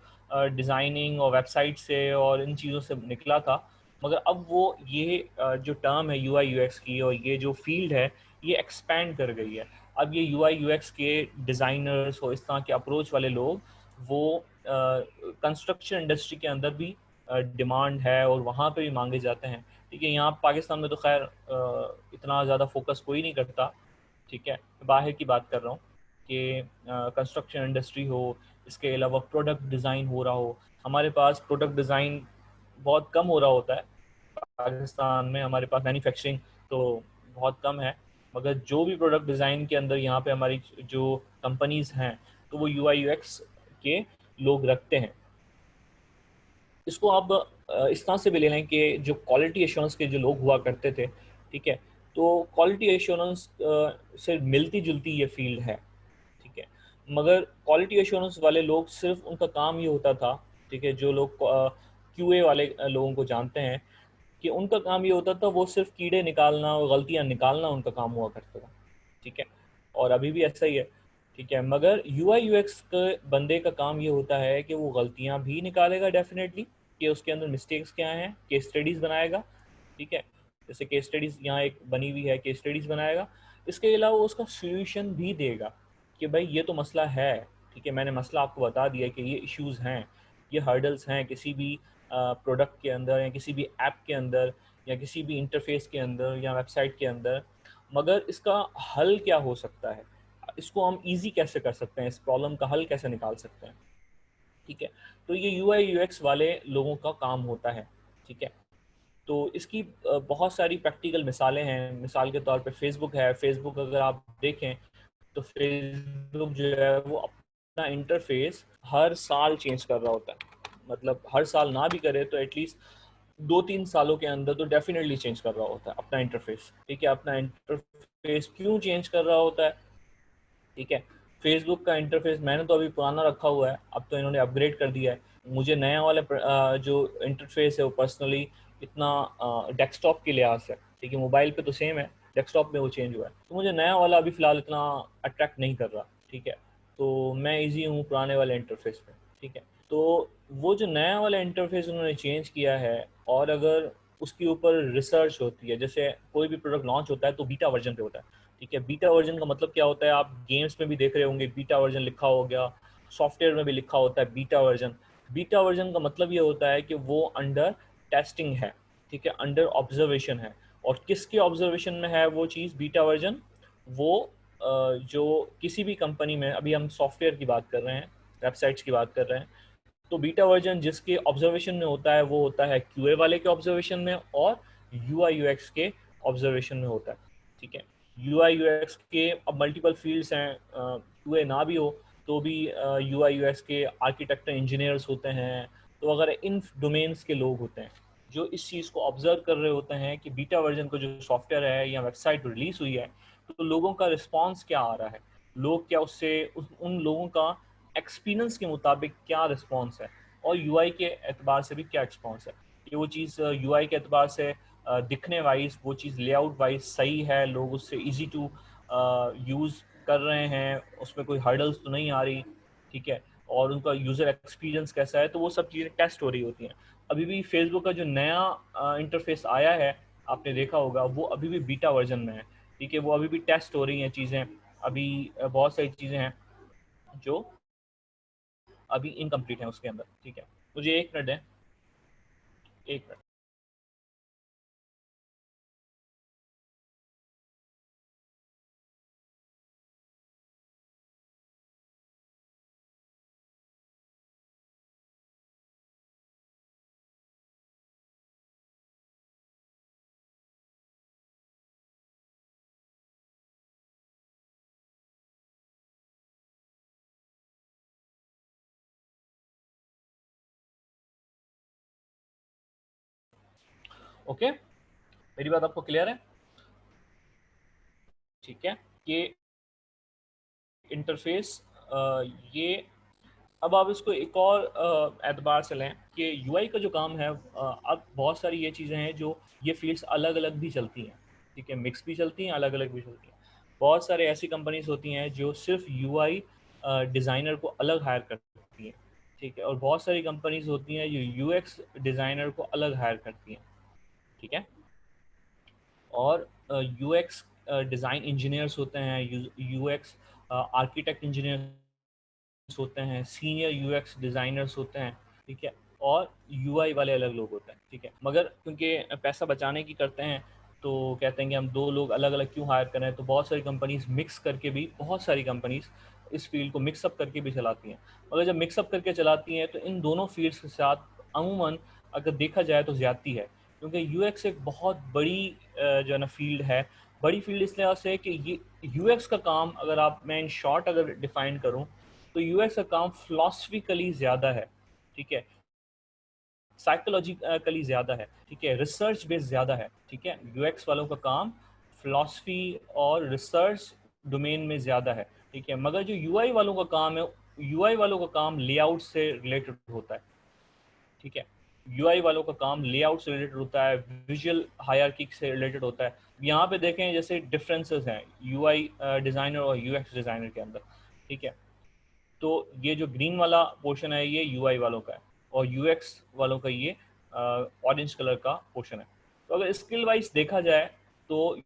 डिज़ाइनिंग और वेबसाइट से और इन चीज़ों से निकला था, मगर अब वो ये जो टर्म है यूआई यूएक्स की और ये जो फील्ड है ये एक्सपैंड कर गई है। अब ये यूआई यूएक्स के डिज़ाइनर्स और इस तरह के अप्रोच वाले लोग वो कंस्ट्रक्शन इंडस्ट्री के अंदर भी डिमांड है और वहाँ पे भी मांगे जाते हैं। ठीक है, यहाँ पाकिस्तान में तो खैर इतना ज़्यादा फोकस कोई नहीं करता। ठीक है, बाहर की बात कर रहा हूँ कि कंस्ट्रक्शन इंडस्ट्री हो, इसके अलावा प्रोडक्ट डिज़ाइन हो रहा हो। हमारे पास प्रोडक्ट डिज़ाइन बहुत कम हो रहा होता है पाकिस्तान में, हमारे पास मैन्युफैक्चरिंग तो बहुत कम है। मगर जो भी प्रोडक्ट डिज़ाइन के अंदर यहाँ पे हमारी जो कंपनीज़ हैं तो वो यूआई यूएक्स के लोग रखते हैं। इसको आप इस तरह से भी ले लें कि जो क्वालिटी एश्योरेंस के जो लोग हुआ करते थे, ठीक है, तो क्वालिटी एश्योरेंस से मिलती जुलती ये फील्ड है। ठीक है, मगर क्वालिटी एश्योरेंस वाले लोग सिर्फ उनका काम ये होता था, ठीक है, जो लोग क्यूए वाले लोगों को जानते हैं कि उनका काम ये होता था, वो सिर्फ कीड़े निकालना और गलतियां निकालना उनका काम हुआ करता था। ठीक है, और अभी भी ऐसा ही है। ठीक है, मगर यूआई यूएक्स के बंदे का काम ये होता है कि वो गलतियां भी निकालेगा डेफिनेटली, कि उसके अंदर मिस्टेक्स क्या हैं, केस स्टडीज़ बनाएगा। ठीक है, जैसे केस स्टडीज़ यहाँ एक बनी हुई है, केस स्टडीज़ बनाएगा। इसके अलावा वो उसका सोल्यूशन भी देगा कि भाई ये तो मसला है। ठीक है, मैंने मसला आपको बता दिया कि ये इश्यूज़ हैं, ये हर्डल्स हैं किसी भी प्रोडक्ट के अंदर या किसी भी ऐप के अंदर या किसी भी इंटरफेस के अंदर या वेबसाइट के अंदर, मगर इसका हल क्या हो सकता है, इसको हम इजी कैसे कर सकते हैं, इस प्रॉब्लम का हल कैसे निकाल सकते हैं। ठीक है, तो ये यूआई यूएक्स वाले लोगों का काम होता है। ठीक है, तो इसकी बहुत सारी प्रैक्टिकल मिसालें हैं। मिसाल के तौर पे फेसबुक है। फेसबुक अगर आप देखें तो फेसबुक जो है वो अपना इंटरफेस हर साल चेंज कर रहा होता है। मतलब हर साल ना भी करे तो एटलीस्ट 2-3 सालों के अंदर तो डेफिनेटली चेंज कर रहा होता है अपना इंटरफेस। ठीक है, अपना इंटरफेस क्यों चेंज कर रहा होता है? ठीक है, फेसबुक का इंटरफेस मैंने तो अभी पुराना रखा हुआ है, अब तो इन्होंने अपग्रेड कर दिया है। मुझे नया वाला जो इंटरफेस है वो पर्सनली इतना डेस्कटॉप के लिहाज से, ठीक है, मोबाइल पे तो सेम है, डेस्कटॉप में वो चेंज हुआ है, तो मुझे नया वाला अभी फ़िलहाल इतना अट्रैक्ट नहीं कर रहा। ठीक है, तो मैं इजी हूँ पुराने वाले इंटरफेस पे। ठीक है, तो वो जो नया वाला इंटरफेस उन्होंने चेंज किया है, और अगर उसके ऊपर रिसर्च होती है, जैसे कोई भी प्रोडक्ट लॉन्च होता है तो बीटा वर्जन पे होता है। ठीक है, बीटा वर्जन का मतलब क्या होता है, आप गेम्स में भी देख रहे होंगे बीटा वर्जन लिखा हो गया, सॉफ्टवेयर में भी लिखा होता है बीटा वर्जन। बीटा वर्जन का मतलब ये होता है कि वो अंडर टेस्टिंग है। ठीक है, अंडर ऑब्जर्वेशन है। और किसके ऑब्जर्वेशन में है वो चीज़ बीटा वर्जन? वो जो किसी भी कंपनी में, अभी हम सॉफ्टवेयर की बात कर रहे हैं, वेबसाइट्स की बात कर रहे हैं, तो बीटा वर्जन जिसके ऑब्जर्वेशन में होता है वो होता है क्यूए वाले के ऑब्जर्वेशन में और यूआई यूएक्स के ऑब्जर्वेशन में होता है। ठीक है, यूआई यूएक्स के अब मल्टीपल फील्ड्स हैं, क्यूए ना भी हो तो भी यूआई यूएक्स के आर्किटेक्ट इंजीनियर्स होते हैं। तो अगर इन डोमेन्स के लोग होते हैं जो इस चीज़ को ऑब्जर्व कर रहे होते हैं कि बीटा वर्जन का जो सॉफ्टवेयर है या वेबसाइट रिलीज हुई है, तो लोगों का रिस्पॉन्स क्या आ रहा है, लोग क्या उससे उन लोगों का एक्सपीरियंस के मुताबिक क्या रिस्पॉन्स है, और यूआई के एतबार से भी क्या रिस्पॉन्स है कि वो चीज़ यूआई के एतबार से दिखने वाइज वो चीज़ लेआउट वाइज सही है, लोग उससे इजी टू यूज़ कर रहे हैं, उसमें कोई हर्डल्स तो नहीं आ रही। ठीक है, और उनका यूज़र एक्सपीरियंस कैसा है, तो वो सब चीज़ें टेस्ट हो रही होती हैं। अभी भी फेसबुक का जो नया इंटरफेस आया है, आपने देखा होगा, वो अभी भी बीटा वर्जन में है। ठीक है, वो अभी भी टेस्ट हो रही हैं चीज़ें, अभी बहुत सारी चीज़ें हैं जो अभी इनकम्प्लीट है उसके अंदर। ठीक है, मुझे 1 मिनट दें, 1 मिनट। ओके, मेरी बात आपको क्लियर है? ठीक है, ये इंटरफेस ये, अब आप इसको एक और एतबार से लें कि यूआई का जो काम है, अब बहुत सारी ये चीज़ें हैं जो ये फील्ड्स अलग अलग भी चलती हैं। ठीक है, मिक्स भी चलती हैं, अलग अलग भी चलती हैं। बहुत सारे ऐसी कंपनीज होती हैं जो सिर्फ यूआई डिज़ाइनर को अलग हायर करती हैं। ठीक है, और बहुत सारी कंपनीज होती हैं जो यूएक्स डिज़ाइनर को अलग हायर करती हैं। ठीक है, और यूएक्स डिज़ाइन इंजीनियर्स होते हैं, यूएक्स आर्किटेक्ट इंजीनियर्स होते हैं, सीनियर यूएक्स डिज़ाइनर्स होते हैं, ठीक है, और यूआई वाले अलग लोग होते हैं, ठीक है। मगर क्योंकि पैसा बचाने की करते हैं तो कहते हैं कि हम दो लोग अलग अलग क्यों हायर करें, तो बहुत सारी कंपनीज मिक्स करके भी, बहुत सारी कंपनीज इस फील्ड को मिक्सअप करके भी चलाती हैं। मगर जब मिक्सअप करके चलाती हैं तो इन दोनों फील्ड्स के साथ अमूमन अगर देखा जाए तो ज़्यादती है, क्योंकि यूएक्स एक बहुत बड़ी जो है ना फील्ड है। बड़ी फील्ड इस लिहाज से कि ये यूएक्स का काम, अगर आप, मैं इन शॉर्ट अगर डिफाइन करूं, तो यूएक्स का काम फिलोसफिकली ज़्यादा है, ठीक है, साइकोलॉजिकली ज़्यादा है, ठीक है, रिसर्च बेस्ड ज़्यादा है, ठीक है। यूएक्स वालों का काम फिलॉसफी और रिसर्च डोमेन में ज़्यादा है, ठीक है। मगर जो यूआई वालों का काम है, यूआई वालों का काम लेआउट से रिलेटेड होता है, ठीक है। यूआई वालों का काम लेआउट से रिलेटेड होता है, विजुअल हायरार्की से रिलेटेड होता है। यहाँ पे देखें जैसे डिफरेंसेस हैं यूआई डिज़ाइनर और यूएक्स डिज़ाइनर के अंदर, ठीक है। तो ये जो ग्रीन वाला पोर्शन है ये यूआई वालों का है, और यूएक्स वालों का ये ऑरेंज कलर का पोर्शन है। तो अगर स्किल वाइज देखा जाए तो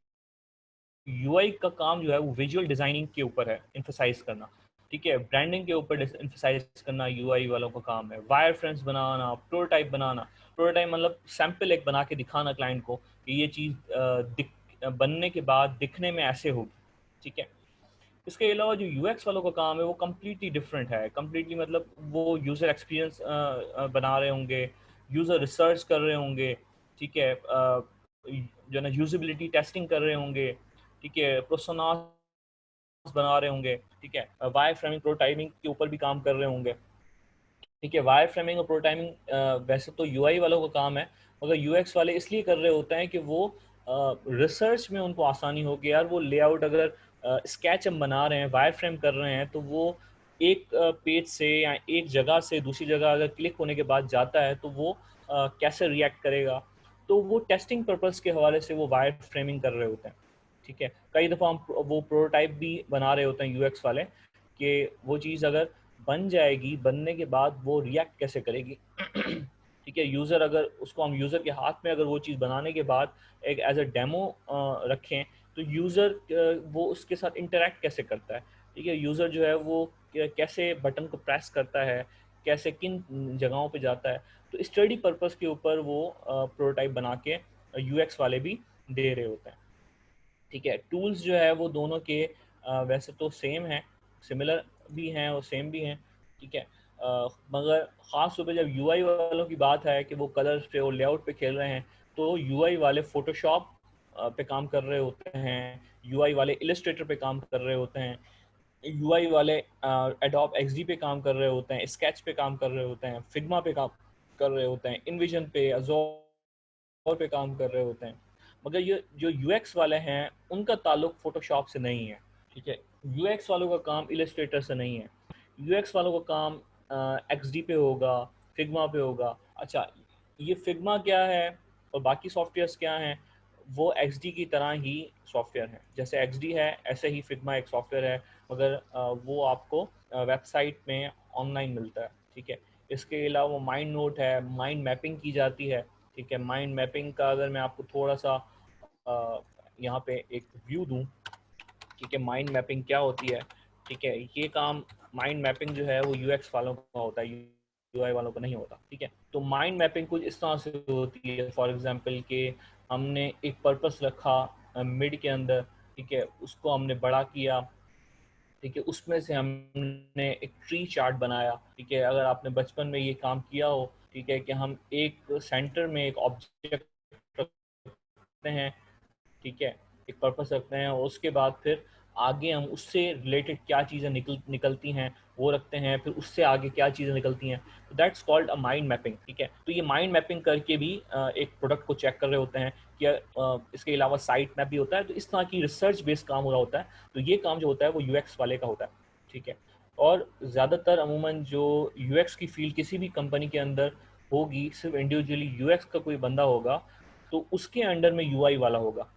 यूआई का काम जो है वो विजुअल डिजाइनिंग के ऊपर है, इम्फेसाइज करना, ठीक है, ब्रांडिंग के ऊपर इम्फेसाइज करना यूआई वालों का काम है। वायर फ्रेम्स बनाना, प्रोटोटाइप बनाना, प्रोटोटाइप मतलब सैंपल एक बना के दिखाना क्लाइंट को कि ये चीज़ बनने के बाद दिखने में ऐसे होगी, ठीक है। इसके अलावा जो यूएक्स वालों का काम है वो कम्प्लीटली डिफरेंट है, कम्प्लीटली मतलब वो यूज़र एक्सपीरियंस बना रहे होंगे, यूज़र रिसर्च कर रहे होंगे, ठीक है, जो ना यूजिबिलिटी टेस्टिंग कर रहे होंगे, ठीक है, प्रोसोनास बना रहे होंगे, ठीक है, वायर फ्रेमिंग प्रोटाइपिंग के ऊपर भी काम कर रहे होंगे, ठीक है। वायर फ्रेमिंग और प्रोटाइपिंग वैसे तो यूआई वालों का काम है, मगर यूएक्स वाले इसलिए कर रहे होते हैं कि वो रिसर्च में उनको आसानी हो कि यार वो लेआउट अगर स्केच हम बना रहे हैं, वायर फ्रेम कर रहे हैं, तो वो एक पेज से या एक जगह से दूसरी जगह अगर क्लिक होने के बाद जाता है तो वो कैसे रिएक्ट करेगा, तो वो टेस्टिंग पर्पस के हवाले से वो वायर फ्रेमिंग कर रहे होते हैं, ठीक है। कई दफ़ा हम वो प्रोटोटाइप भी बना रहे होते हैं यूएक्स वाले कि वो चीज़ अगर बन जाएगी, बनने के बाद वो रिएक्ट कैसे करेगी ठीक है। यूज़र अगर उसको हम यूज़र के हाथ में अगर वो चीज़ बनाने के बाद एक एज अ डेमो रखें, तो यूज़र वो उसके साथ इंटरेक्ट कैसे करता है, ठीक है। यूज़र जो है वो कैसे बटन को प्रेस करता है, कैसे किन जगहों पे जाता है, तो स्टडी पर्पस के ऊपर वो प्रोटोटाइप बना के यूएक्स वाले भी दे रहे होते हैं, ठीक है। टूल्स जो है वो दोनों के वैसे तो सेम हैं, सिमिलर भी हैं और सेम भी हैं, ठीक है। मगर ख़ास तौर पे जब यूआई वालों की बात है कि वो कलर्स पे और लेआउट पे खेल रहे हैं, तो यूआई वाले फ़ोटोशॉप पे काम कर रहे होते हैं, यूआई वाले इलस्ट्रेटर पे काम कर रहे होते हैं, यूआई वाले एडोब एक्सडी पे काम कर रहे होते हैं, स्केच पे काम कर रहे होते हैं, फिग्मा पे काम कर रहे होते हैं, इनविजन पे, अज़ोर पे काम कर रहे होते हैं। मगर ये जो यूएक्स वाले हैं उनका ताल्लुक फोटोशॉप से नहीं है, ठीक है। यूएक्स वालों का काम इलस्ट्रेटर से नहीं है, यूएक्स वालों का काम एक्सडी पे होगा, फिग्मा पे होगा। अच्छा, ये फिग्मा क्या है और बाकी सॉफ्टवेयर्स क्या हैं, वो एक्सडी की तरह ही सॉफ्टवेयर हैं। जैसे एक्सडी है ऐसे ही फिग्मा एक सॉफ्टवेयर है, मगर वो आपको वेबसाइट में ऑनलाइन मिलता है, ठीक है। इसके अलावा माइंड नोट है, माइंड मैपिंग की जाती है, ठीक है। माइंड मैपिंग का अगर मैं आपको थोड़ा सा यहाँ पे एक व्यू दूँ, ठीक है, माइंड मैपिंग क्या होती है, ठीक है। ये काम माइंड मैपिंग जो है वो यूएक्स वालों का होता है, यूआई वालों का नहीं होता, ठीक है। तो माइंड मैपिंग कुछ इस तरह से होती है, फॉर एग्जांपल कि हमने एक पर्पस रखा मिड के अंदर, ठीक है, उसको हमने बड़ा किया, ठीक है, उसमें से हमने एक ट्री चार्ट बनाया, ठीक है। अगर आपने बचपन में ये काम किया हो, ठीक है, कि हम एक सेंटर में एक ऑब्जेक्ट रखते हैं, ठीक है, एक पर्पस रखते हैं, और उसके बाद फिर आगे हम उससे रिलेटेड क्या चीज़ें निकलती हैं वो रखते हैं, फिर उससे आगे क्या चीज़ें निकलती हैं, तो that's called a mind mapping, ठीक है। तो ये माइंड मैपिंग करके भी एक प्रोडक्ट को चेक कर रहे होते हैं कि इसके अलावा साइट मैप भी होता है, तो इस तरह की रिसर्च बेस्ड काम हो रहा होता है। तो ये काम जो होता है वो यूएक्स वाले का होता है, ठीक है। और ज़्यादातर अमूमन जो यूएक्स की फील्ड किसी भी कंपनी के अंदर होगी, सिर्फ इंडिविजुअली यूएक्स का कोई बंदा होगा तो उसके अंडर में यूआई वाला होगा,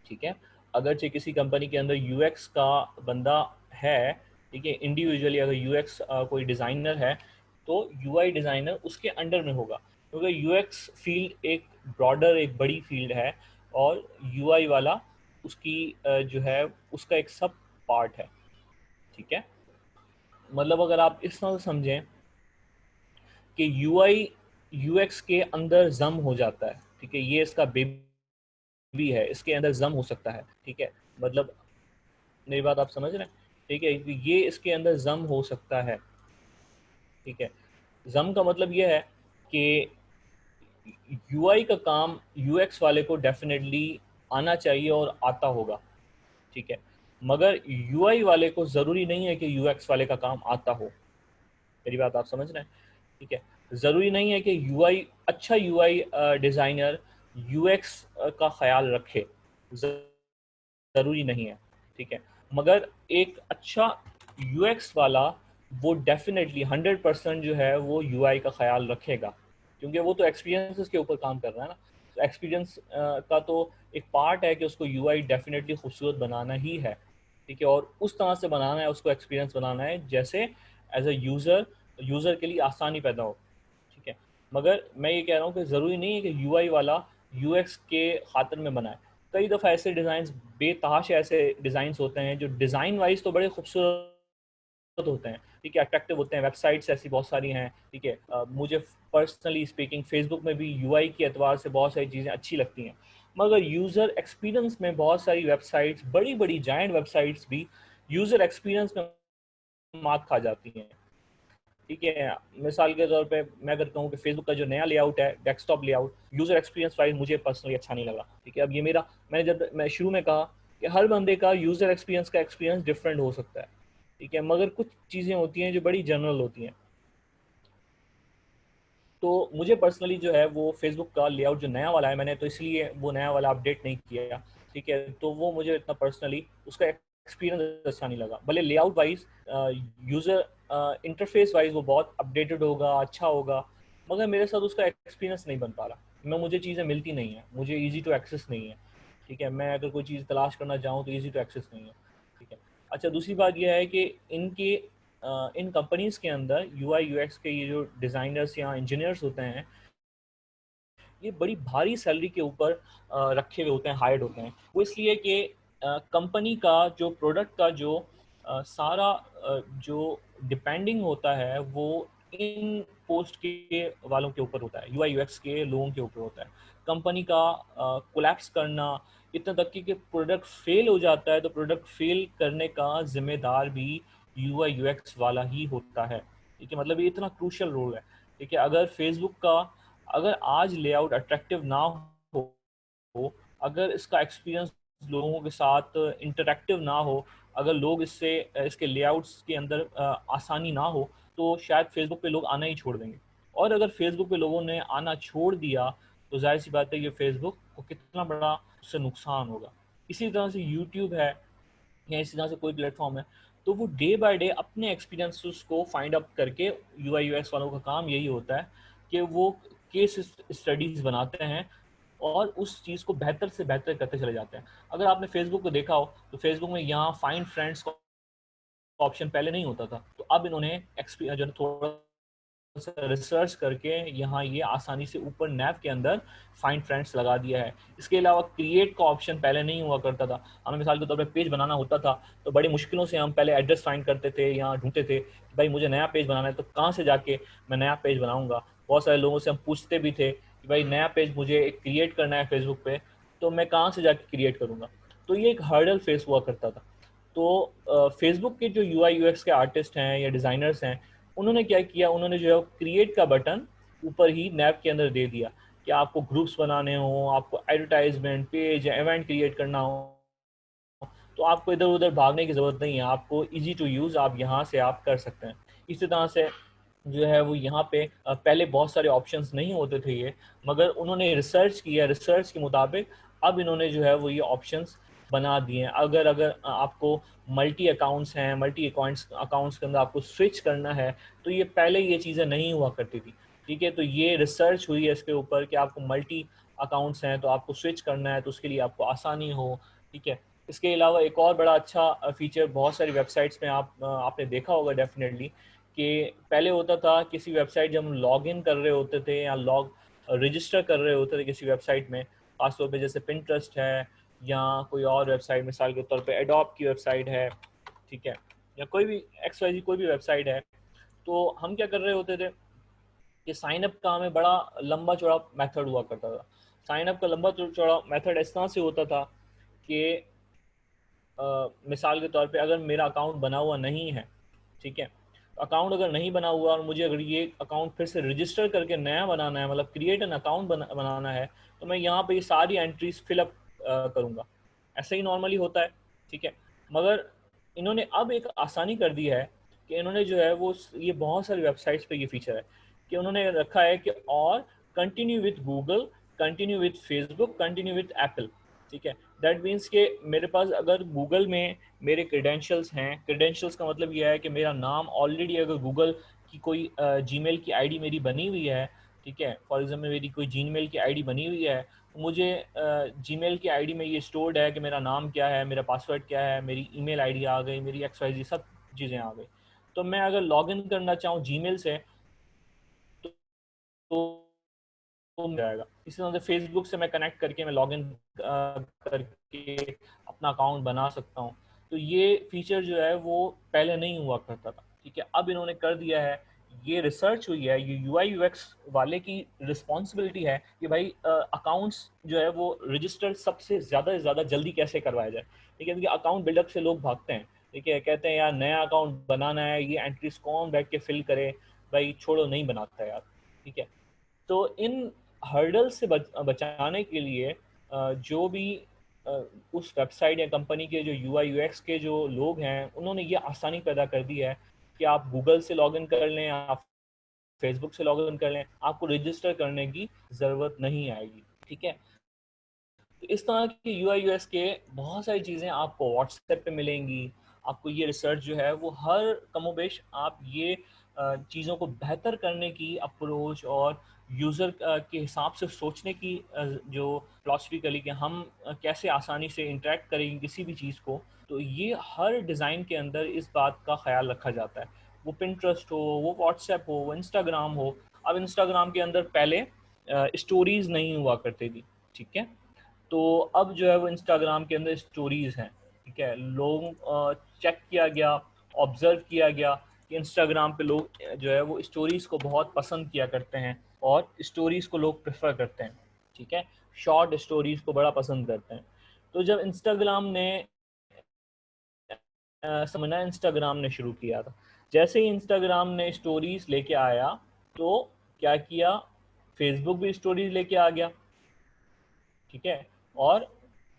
ठीक है। अगरचे किसी कंपनी के अंदर यूएक्स का बंदा है, ठीक है, इंडिविजुअली अगर यूएक्स कोई डिज़ाइनर है तो यूआई डिज़ाइनर उसके अंडर में होगा, क्योंकि यूएक्स फील्ड एक ब्रॉडर, एक बड़ी फील्ड है, और यूआई वाला उसकी जो है उसका एक सब पार्ट है, ठीक है। मतलब अगर आप इस तरह से समझें कि यूआई यूएक्स के अंदर जम हो जाता है, ठीक है, ये इसका बेबी है, इसके अंदर जम हो सकता है, ठीक है। मतलब मेरी बात आप समझ रहे हैं, ठीक है, ये इसके अंदर जम हो सकता है, ठीक है। जम का मतलब ये है कि यूआई का काम यूएक्स वाले को डेफिनेटली आना चाहिए और आता होगा, ठीक है। मगर यूआई वाले को ज़रूरी नहीं है कि यूएक्स वाले का काम आता हो। मेरी बात आप समझ रहे हैं, ठीक है। ज़रूरी नहीं है कि यूआई अच्छा यूआई डिज़ाइनर यूएक्स का ख्याल रखे, ज़रूरी नहीं है, ठीक है। मगर एक अच्छा यूएक्स वाला वो डेफिनेटली 100% जो है वो यूआई का ख्याल रखेगा, क्योंकि वो तो एक्सपीरियंस के ऊपर काम कर रहा है ना। तो एक्सपीरियंस का तो एक पार्ट है कि उसको यूआई डेफिनेटली खूबसूरत बनाना ही है, ठीक है, और उस तरह से बनाना है, उसको एक्सपीरियंस बनाना है जैसे एज अ यूज़र के लिए आसानी पैदा हो, ठीक है। मगर मैं ये कह रहा हूँ कि ज़रूरी नहीं है कि यूआई वाला यूएक्स के खातिर में बनाए। कई दफ़ा ऐसे डिज़ाइंस, बेतहाश ऐसे डिज़ाइंस होते हैं जो डिज़ाइन वाइज तो बड़े खूबसूरत होते हैं, ठीक है, अट्रैक्टिव होते हैं। वेबसाइट्स ऐसी बहुत सारी हैं, ठीक है। मुझे पर्सनली स्पीकिंग फेसबुक में भी यूआई के एतबार से बहुत सारी चीज़ें अच्छी लगती हैं, मगर यूज़र एक्सपीरियंस में बहुत सारी वेबसाइट्स, बड़ी बड़ी जायंट वेबसाइट्स भी यूज़र एक्सपीरियंस में मात खा जाती हैं, ठीक है। मिसाल के तौर पे मैं अगर कहूँ कि फेसबुक का जो नया लेआउट है, desktop layout, user experience wise मुझे पर्सनली अच्छा नहीं लगा, ठीक है। अब ये मेरा, मैं शुरू में कहा कि हर बंदे का यूज़र एक्सपीरियंस का एक्सपीरियंस डिफरेंट हो सकता है, ठीक है, मगर कुछ चीज़ें होती हैं जो बड़ी जनरल होती हैं। तो मुझे पर्सनली जो है वो फेसबुक का लेआउट जो नया वाला है, मैंने तो इसलिए वो नया वाला अपडेट नहीं किया, ठीक है। तो वो मुझे इतना पर्सनली उसका एक्सपीरियंस अच्छा नहीं लगा। भले layout wise, user interface wise वो बहुत अपडेटेड होगा, अच्छा होगा, मगर मेरे साथ उसका एक्सपीरियंस नहीं बन पा रहा। मुझे चीज़ें मिलती नहीं हैं, मुझे ईजी टू एक्सेस नहीं है, ठीक है। मैं अगर कोई चीज़ तलाश करना चाहूँ तो ईजी टू एक्सेस नहीं है, ठीक है। अच्छा, दूसरी बात यह है कि इन कंपनीज़ के अंदर यूआई यूएक्स के ये जो डिज़ाइनर्स या इंजीनियर्स होते हैं, ये बड़ी भारी सैलरी के ऊपर रखे हुए होते हैं, हायर्ड होते हैं। वो इसलिए कि कंपनी का जो प्रोडक्ट का जो सारा जो डिपेंडिंग होता है वो इन पोस्ट के वालों के ऊपर होता है, यूआई यूएक्स के लोगों के ऊपर होता है। कंपनी का कोलैप्स करना, इतना तक कि प्रोडक्ट फेल हो जाता है तो प्रोडक्ट फेल करने का जिम्मेदार भी यूआई यूएक्स वाला ही होता है, ठीक है। मतलब ये इतना क्रूशियल रोल है, ठीक है। अगर फेसबुक का, अगर आज लेआउट अट्रैक्टिव ना हो, अगर इसका एक्सपीरियंस लोगों के साथ इंटरैक्टिव ना हो, अगर लोग इससे इसके लेआउट्स के अंदर आसानी ना हो, तो शायद फेसबुक पे लोग आना ही छोड़ देंगे। और अगर फेसबुक पे लोगों ने आना छोड़ दिया तो जाहिर सी बात है कि फेसबुक को कितना बड़ा उससे नुकसान होगा। इसी तरह से यूट्यूब है या इसी तरह से कोई प्लेटफॉर्म है, तो वो डे बाय डे अपने एक्सपीरियंसेस को फाइंड आउट करके, यूआई यूएक्स वालों का काम यही होता है कि वो केस स्टडीज बनाते हैं और उस चीज़ को बेहतर से बेहतर करते चले जाते हैं। अगर आपने फेसबुक को देखा हो तो फेसबुक में यहाँ फाइंड फ्रेंड्स का ऑप्शन पहले नहीं होता था, तो अब इन्होंने जो है थोड़ा रिसर्च करके यहाँ ये आसानी से ऊपर नैव के अंदर फाइंड फ्रेंड्स लगा दिया है। इसके अलावा क्रिएट का ऑप्शन पहले नहीं हुआ करता था। हमें मिसाल के तौर पे पेज बनाना होता था तो बड़ी मुश्किलों से हम पहले एड्रेस फाइंड करते थे या ढूंढते थे कि भाई मुझे नया पेज बनाना है तो कहाँ से जाके मैं नया पेज बनाऊंगा। बहुत सारे लोगों से हम पूछते भी थे कि भाई नया पेज मुझे क्रिएट करना है फेसबुक पे, तो मैं कहाँ से जाके क्रिएट करूँगा। तो ये एक हर्डल फेस हुआ करता था। तो फेसबुक के जो यूआई यूएक्स के आर्टिस्ट हैं या डिज़ाइनर्स हैं, उन्होंने क्या किया, उन्होंने जो है क्रिएट का बटन ऊपर ही नैब के अंदर दे दिया कि आपको ग्रुप्स बनाने हो, आपको एडवर्टाइजमेंट पेज या इवेंट क्रिएट करना हो, तो आपको इधर उधर भागने की ज़रूरत नहीं है, आपको इजी टू यूज़ आप यहाँ से आप कर सकते हैं। इसी तरह से जो है वो यहाँ पे पहले बहुत सारे ऑप्शंस नहीं होते थे ये, मगर उन्होंने रिसर्च किया, रिसर्च के मुताबिक अब इन्होंने जो है वो ये ऑप्शंस बना दिए हैं। अगर अगर आपको मल्टी अकाउंट्स हैं, मल्टी अकाउंट्स के अंदर आपको स्विच करना है, तो ये पहले ये चीज़ें नहीं हुआ करती थी, ठीक है। तो ये रिसर्च हुई है इसके ऊपर कि आपको मल्टी अकाउंट्स हैं तो आपको स्विच करना है तो उसके लिए आपको आसानी हो, ठीक है। इसके अलावा एक और बड़ा अच्छा फीचर बहुत सारी वेबसाइट्स में आपने देखा होगा डेफिनेटली, कि पहले होता था किसी वेबसाइट जब हम लॉग इन कर रहे होते थे या लॉग रजिस्टर कर रहे होते थे किसी वेबसाइट में, खासतौर पे जैसे पिंटरेस्ट है या कोई और वेबसाइट, मिसाल के तौर पे एडोब की वेबसाइट है, ठीक है, या कोई भी XYZ कोई भी वेबसाइट है, तो हम क्या कर रहे होते थे कि साइन अप का हमें बड़ा लंबा चौड़ा मेथड हुआ करता था। साइन अप का लंबा चौड़ा मेथड इस तरह से होता था कि मिसाल के तौर पे अगर मेरा अकाउंट बना हुआ नहीं है, ठीक है, तो अकाउंट अगर नहीं बना हुआ और मुझे अगर ये अकाउंट फिर से रजिस्टर करके नया बनाना है, मतलब क्रिएट एन अकाउंट बनाना है, तो मैं यहाँ पे ये सारी एंट्रीज फिलअप करूँगा। ऐसे ही नॉर्मली होता है, ठीक है। मगर इन्होंने अब एक आसानी कर दी है कि इन्होंने जो है वो ये बहुत सारी वेबसाइट्स पे ये फीचर है कि उन्होंने रखा है कि और continue with Google, continue with Facebook, continue with Apple, ठीक है। दैट मीन्स कि मेरे पास अगर गूगल में मेरे क्रेडेंशियल्स हैं, क्रेडेंशियल्स का मतलब यह है कि मेरा नाम ऑलरेडी अगर गूगल की कोई जीमेल की आईडी मेरी बनी हुई है, ठीक है, फॉर एग्जांपल मेरी कोई जीमेल की आईडी बनी हुई है, तो मुझे जीमेल की आईडी में ये स्टोर्ड है कि मेरा नाम क्या है, मेरा पासवर्ड क्या है, मेरी ईमेल आईडी आ गई, मेरी XYZ सब चीज़ें आ गई। तो मैं अगर लॉगिन करना चाहूँ जीमेल से तो मिल जाएगा। इसी तरह से फेसबुक से मैं कनेक्ट करके मैं लॉगिन करके अपना अकाउंट बना सकता हूँ। तो ये फीचर जो है वो पहले नहीं हुआ करता था, ठीक है, अब इन्होंने कर दिया है। ये रिसर्च हुई है, ये UI UX वाले की रिस्पॉन्सिबिलिटी है कि भाई अकाउंट्स जो है वो रजिस्टर सबसे ज़्यादा से ज़्यादा जल्दी कैसे करवाया जाए, ठीक है, क्योंकि अकाउंट बिल्डअप से लोग भागते हैं, ठीक है, कहते हैं यार नया अकाउंट बनाना है, ये एंट्रीज कौन बैठ के फिल करे, भाई छोड़ो नहीं बनाता यार, ठीक है। तो इन हर्डल से बचाने के लिए जो भी अ, उस वेबसाइट या कंपनी के जो UI UX के जो लोग हैं उन्होंने ये आसानी पैदा कर दी है कि आप गूगल से लॉगिन कर लें, आप फेसबुक से लॉगिन कर लें, आपको रजिस्टर करने की ज़रूरत नहीं आएगी, ठीक है। तो इस तरह के UI UX के बहुत सारी चीज़ें आपको व्हाट्सएप पे मिलेंगी। आपको ये रिसर्च जो है वो हर कमोबेश आप ये चीज़ों को बेहतर करने की अप्रोच और यूज़र के हिसाब से सोचने की जो फिलॉसफिकली कि हम कैसे आसानी से इंटरेक्ट करेंगे किसी भी चीज़ को, तो ये हर डिज़ाइन के अंदर इस बात का ख्याल रखा जाता है। वो पिंटरेस्ट हो, वो व्हाट्सएप हो, वो इंस्टाग्राम हो। अब इंस्टाग्राम के अंदर पहले स्टोरीज़ नहीं हुआ करती थी, ठीक है। तो अब जो है वो इंस्टाग्राम के अंदर स्टोरीज़ हैं, ठीक है। लोग चेक किया गया, ऑब्ज़र्व किया गया कि इंस्टाग्राम पे लोग जो है वो स्टोरीज़ को बहुत पसंद किया करते हैं और स्टोरीज़ को लोग प्रेफर करते हैं, ठीक है। शॉर्ट स्टोरीज़ को बड़ा पसंद करते हैं। तो जब इंस्टाग्राम ने समझना इंस्टाग्राम ने शुरू किया था, जैसे ही इंस्टाग्राम ने स्टोरीज़ लेके आया, तो क्या किया, फेसबुक भी स्टोरीज़ लेके आ गया, ठीक है। और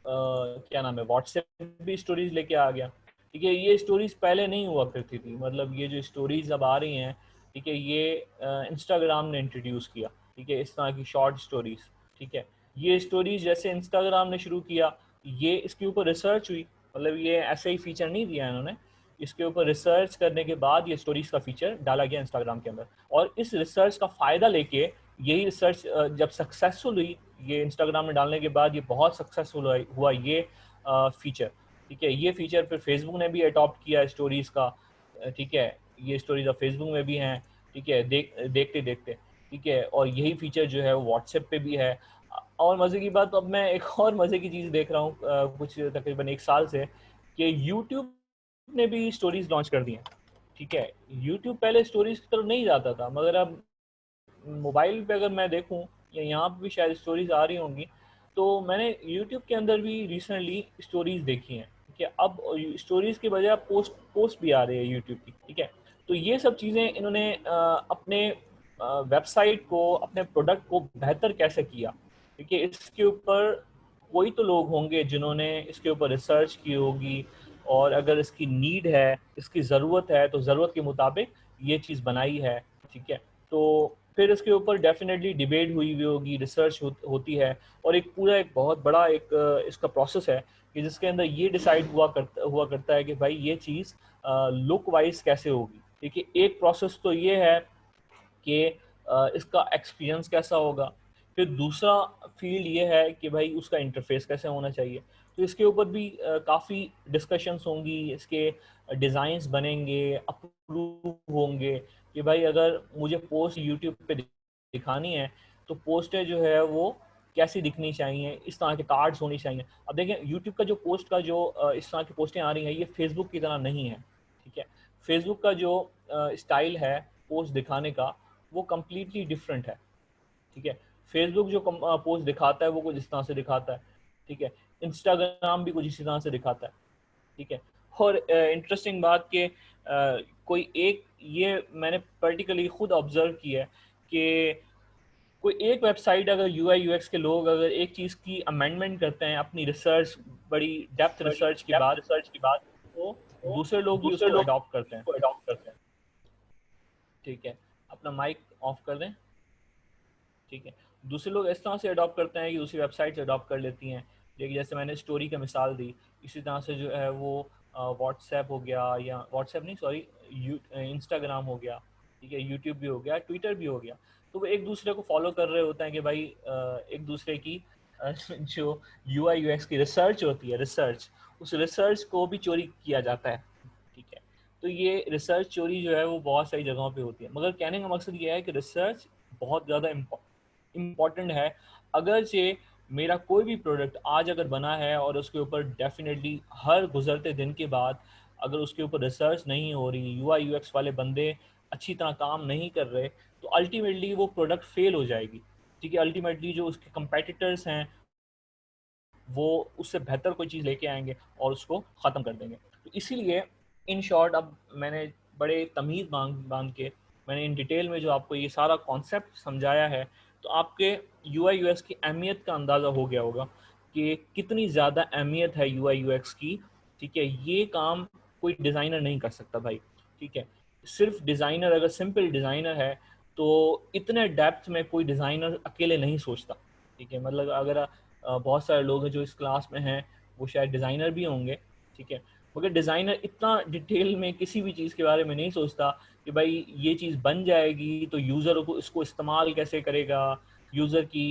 क्या नाम है, व्हाट्सएप भी स्टोरीज लेके आ गया, ठीक है। ये स्टोरीज पहले नहीं हुआ करती थी, मतलब ये जो स्टोरीज अब आ रही हैं, ठीक है, ये इंस्टाग्राम ने इंट्रोड्यूस किया, ठीक है, इस तरह की शॉर्ट स्टोरीज, ठीक है। ये स्टोरीज जैसे इंस्टाग्राम ने शुरू किया, ये इसके ऊपर रिसर्च हुई, मतलब ये ऐसे ही फीचर नहीं दिया इन्होंने, इसके ऊपर रिसर्च करने के बाद ये स्टोरीज का फीचर डाला गया इंस्टाग्राम के अंदर। और इस रिसर्च का फ़ायदा लेके यही रिसर्च जब सक्सेसफुल हुई, ये इंस्टाग्राम में डालने के बाद ये बहुत सक्सेसफुल हुआ ये फीचर, ठीक है। ये फीचर फिर फेसबुक ने भी अडॉप्ट किया स्टोरीज़ का, ठीक है। ये स्टोरीज अब फेसबुक में भी हैं, ठीक है, देखते देखते, ठीक है। और यही फीचर जो है वो व्हाट्सएप पे भी है। और मज़े की बात, तो अब मैं एक और मज़े की चीज़ देख रहा हूँ कुछ तकरीबन 1 साल से, कि यूट्यूब ने भी स्टोरीज लॉन्च कर दी हैं, ठीक है। यूट्यूब पहले स्टोरीज की तरफ नहीं जाता था, मगर अब मोबाइल पे अगर मैं देखूं या यहाँ पे भी शायद स्टोरीज आ रही होंगी, तो मैंने यूट्यूब के अंदर भी रिसेंटली स्टोरीज देखी हैं, ठीक है। अब स्टोरीज की बजाय पोस्ट पोस्ट भी आ रही है यूट्यूब की, ठीक है। तो ये सब चीज़ें इन्होंने अपने वेबसाइट को, अपने प्रोडक्ट को बेहतर कैसे किया, ठीक है, इसके ऊपर कोई तो लोग होंगे जिन्होंने इसके ऊपर रिसर्च की होगी, और अगर इसकी नीड है, इसकी ज़रूरत है, तो ज़रूरत के मुताबिक ये चीज़ बनाई है, ठीक है। तो फिर इसके ऊपर डेफिनेटली डिबेट हुई हुई होगी, रिसर्च होती है, और एक पूरा एक बहुत बड़ा एक इसका प्रोसेस है कि जिसके अंदर ये डिसाइड हुआ करता है कि भाई ये चीज़ लुक वाइज कैसे होगी। देखिए, एक प्रोसेस तो ये है कि इसका एक्सपीरियंस कैसा होगा। फिर दूसरा फील्ड ये है कि भाई उसका इंटरफेस कैसे होना चाहिए। तो इसके ऊपर भी काफ़ी डिस्कशंस होंगी, इसके डिज़ाइंस बनेंगे, अप्रूव होंगे कि भाई अगर मुझे पोस्ट यूट्यूब पे दिखानी है, तो पोस्टें जो है वो कैसी दिखनी चाहिए, इस तरह के कार्ड्स होनी चाहिए। अब देखें यूट्यूब का जो पोस्ट का जो इस तरह की पोस्टें आ रही हैं, ये फेसबुक की तरह नहीं है, ठीक है। फेसबुक का जो स्टाइल है पोस्ट दिखाने का, वो कम्प्लीटली डिफरेंट है, ठीक है। फेसबुक जो पोस्ट दिखाता है वो कुछ इस तरह से दिखाता है, ठीक है। इंस्टाग्राम भी कुछ इसी तरह से दिखाता है, ठीक है। और इंटरेस्टिंग बात कि कोई एक, ये मैंने पर्टिकुलरली खुद ऑब्जर्व किया है कि कोई एक वेबसाइट अगर यूआई यूएक्स के लोग अगर एक चीज़ की अमेंडमेंट करते हैं अपनी रिसर्च, बड़ी डेप्थ रिसर्च के बाद, तो तो दूसरे लोग भी दूसरे उसको लोग अडॉप्ट करते हैं, इसको अडॉप्ट करते हैं। ठीक है। अपना माइक ऑफ कर दें, ठीक है। दूसरे लोग इस तरह से अडॉप्ट करते हैं कि दूसरी वेबसाइट से अडॉप्ट कर लेती हैं, लेकिन जैसे मैंने स्टोरी का मिसाल दी, इसी तरह से जो है वो व्हाट्सएप हो गया, या व्हाट्सएप नहीं सॉरी, इंस्टाग्राम हो गया, ठीक है, यूट्यूब भी हो गया, ट्विटर भी हो गया। तो वो एक दूसरे को फॉलो कर रहे होते हैं कि भाई एक दूसरे की जो यू आई यू एक्स की रिसर्च होती है, रिसर्च, उस रिसर्च को भी चोरी किया जाता है, ठीक है। तो ये रिसर्च चोरी जो है वो बहुत सारी जगहों पे होती है, मगर कहने का मकसद ये है कि रिसर्च बहुत ज़्यादा इम्पॉर्टेंट है। अगर से मेरा कोई भी प्रोडक्ट आज अगर बना है और उसके ऊपर डेफिनेटली हर गुजरते दिन के बाद अगर उसके ऊपर रिसर्च नहीं हो रही, यूआई यूएक्स वाले बंदे अच्छी तरह काम नहीं कर रहे, तो अल्टीमेटली वो प्रोडक्ट फेल हो जाएगी, ठीक है। अल्टीमेटली जो उसके कंपेटिटर्स हैं वो उससे बेहतर कोई चीज़ लेके आएंगे और उसको ख़त्म कर देंगे। तो इसीलिए इन शॉर्ट, अब मैंने बड़े तमीज़ बांध बांध के मैंने इन डिटेल में जो आपको ये सारा कॉन्सेप्ट समझाया है, तो आपके यू आई यू एक्स की अहमियत का अंदाज़ा हो गया होगा कि कितनी ज़्यादा अहमियत है यू आई यू एक्स की, ठीक है। ये काम कोई डिज़ाइनर नहीं कर सकता भाई, ठीक है। सिर्फ डिज़ाइनर, अगर सिंपल डिज़ाइनर है तो इतने डेप्थ में कोई डिज़ाइनर अकेले नहीं सोचता, ठीक है। मतलब अगर बहुत सारे लोग हैं जो इस क्लास में हैं, वो शायद डिज़ाइनर भी होंगे, ठीक है, मगर डिज़ाइनर इतना डिटेल में किसी भी चीज़ के बारे में नहीं सोचता कि भाई ये चीज़ बन जाएगी तो यूज़र को इसको इस्तेमाल कैसे करेगा, यूज़र की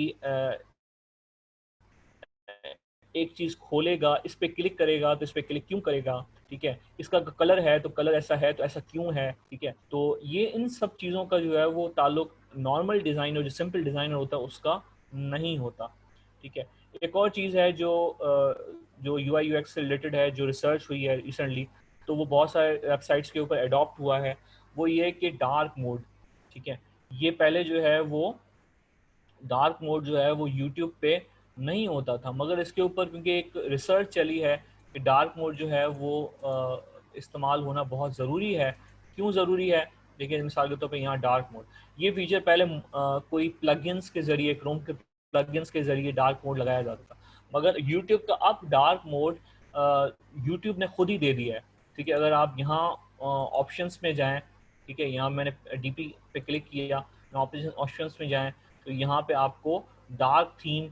एक चीज़ खोलेगा, इस पे क्लिक करेगा तो इस पे क्लिक क्यों करेगा, ठीक है, इसका कलर है तो कलर ऐसा है तो ऐसा क्यों है, ठीक है। तो ये इन सब चीज़ों का जो है वो ताल्लुक नॉर्मल डिज़ाइनर, जो सिंपल डिज़ाइनर होता है उसका नहीं होता, ठीक है। एक और चीज़ है जो यू आई यू एक्स से रिलेटेड है, जो रिसर्च हुई है रिसेंटली, तो वो बहुत सारे वेबसाइट्स के ऊपर अडॉप्ट हुआ है, वो ये कि डार्क मोड, ठीक है। ये पहले जो है वो डार्क मोड जो है वो यूट्यूब पे नहीं होता था, मगर इसके ऊपर क्योंकि एक रिसर्च चली है कि डार्क मोड जो है वो इस्तेमाल होना बहुत ज़रूरी है। क्यों ज़रूरी है? देखिए मिसाल के तौर पे यहाँ डार्क मोड, ये फीचर पहले कोई प्लगइन्स के ज़रिए, क्रोम के प्लगइन्स के ज़रिए डार्क मोड लगाया जाता था, मगर यूट्यूब का अब डार्क मोड यूट्यूब ने खुद ही दे दिया है, ठीक है। अगर आप यहाँ ऑप्शंस में जाएँ, ठीक है, यहाँ मैंने डीपी पे क्लिक किया, ऑप्शंस में जाएँ तो यहाँ पे आपको डार्क थीम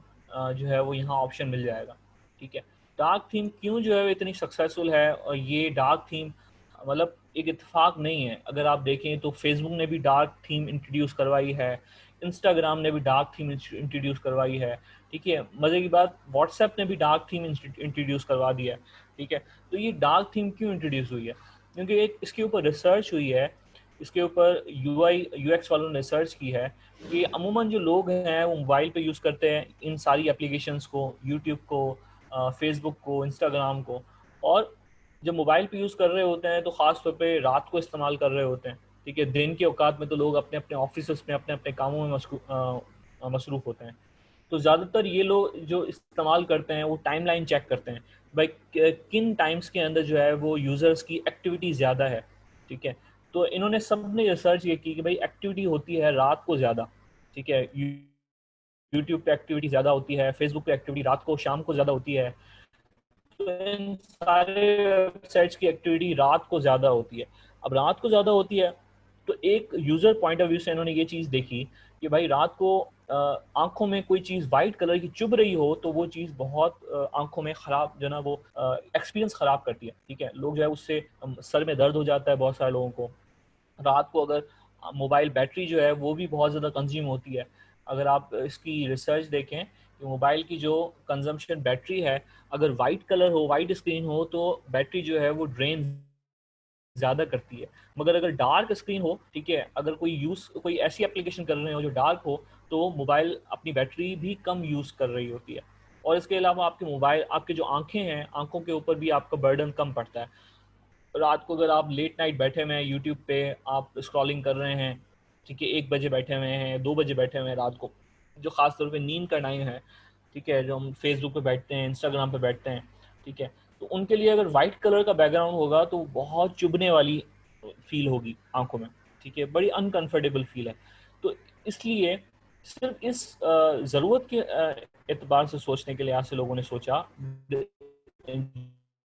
जो है वो यहाँ ऑप्शन मिल जाएगा, ठीक है। डार्क थीम क्यों जो है इतनी सक्सेसफुल है, और ये डार्क थीम मतलब एक इत्तेफाक नहीं है। अगर आप देखें तो फेसबुक ने भी डार्क थीम इंट्रोड्यूस करवाई है, इंस्टाग्राम ने भी डार्क थीम इंट्रोड्यूस करवाई है, ठीक है। मज़े की बात, व्हाट्सएप ने भी डार्क थीम इंट्रोड्यूस करवा दिया है, ठीक है। तो ये डार्क थीम क्यों इंट्रोड्यूस हुई है? क्योंकि एक इसके ऊपर रिसर्च हुई है, इसके ऊपर यू आई यू एक्स वालों ने रिसर्च की है कि अमूमन जो लोग हैं वो मोबाइल पे यूज़ करते हैं इन सारी एप्लीकेशंस को, यूट्यूब को, फेसबुक को, इंस्टाग्राम को, और जब मोबाइल पे यूज़ कर रहे होते हैं तो ख़ास तौर पे रात को इस्तेमाल कर रहे होते हैं, ठीक है। दिन के औकात में तो लोग अपने अपने ऑफिस में अपने अपने कामों में मसरूफ़ होते हैं। तो ज़्यादातर ये लोग जो इस्तेमाल करते हैं वो टाइम लाइन चेक करते हैं, भाई किन टाइम्स के अंदर जो है वो यूज़र्स की एक्टिविटी ज़्यादा है, ठीक है। तो इन्होंने सब ने रिसर्च ये की कि भाई एक्टिविटी होती है रात को ज़्यादा, ठीक है। यूट्यूब पे एक्टिविटी ज़्यादा होती है, फेसबुक पे एक्टिविटी रात को शाम को ज़्यादा होती है, तो इन सारे वेबसाइट्स की एक्टिविटी रात को ज़्यादा होती है। अब रात को ज़्यादा होती है तो एक यूज़र पॉइंट ऑफ व्यू से इन्होंने ये चीज़ देखी कि भाई रात को आंखों में कोई चीज़ वाइट कलर की चुभ रही हो तो वो चीज़ बहुत आंखों में ख़राब जो ना वो एक्सपीरियंस ख़राब करती है, ठीक है। लोग जो है उससे सर में दर्द हो जाता है बहुत सारे लोगों को। रात को अगर मोबाइल बैटरी जो है वो भी बहुत ज़्यादा कंज्यूम होती है। अगर आप इसकी रिसर्च देखें कि मोबाइल की जो कंजम्पशन बैटरी है, अगर वाइट कलर हो, वाइट स्क्रीन हो, तो बैटरी जो है वो ड्रेन ज़्यादा करती है। मगर अगर डार्क स्क्रीन हो, ठीक है, अगर कोई ऐसी एप्लीकेशन कर रहे हो जो डार्क हो, तो मोबाइल अपनी बैटरी भी कम यूज़ कर रही होती है। और इसके अलावा आपकी जो आँखें हैं, आँखों के ऊपर भी आपका बर्डन कम पड़ता है। रात को अगर आप लेट नाइट बैठे हुए हैं यूट्यूब पे, आप स्क्रॉलिंग कर रहे हैं, ठीक है, 1 बजे बैठे हुए हैं, 2 बजे बैठे हुए हैं रात को, जो ख़ास तौर पे नींद का टाइम है, ठीक है, जो हम फेसबुक पे बैठते हैं, इंस्टाग्राम पे बैठते हैं, ठीक है, तो उनके लिए अगर वाइट कलर का बैकग्राउंड होगा तो बहुत चुभने वाली फील होगी आंखों में, ठीक है, बड़ी अनकंफर्टेबल फील है। तो इसलिए सिर्फ इस ज़रूरत के एतबार से सोचने के लिहाज से लोगों ने सोचा,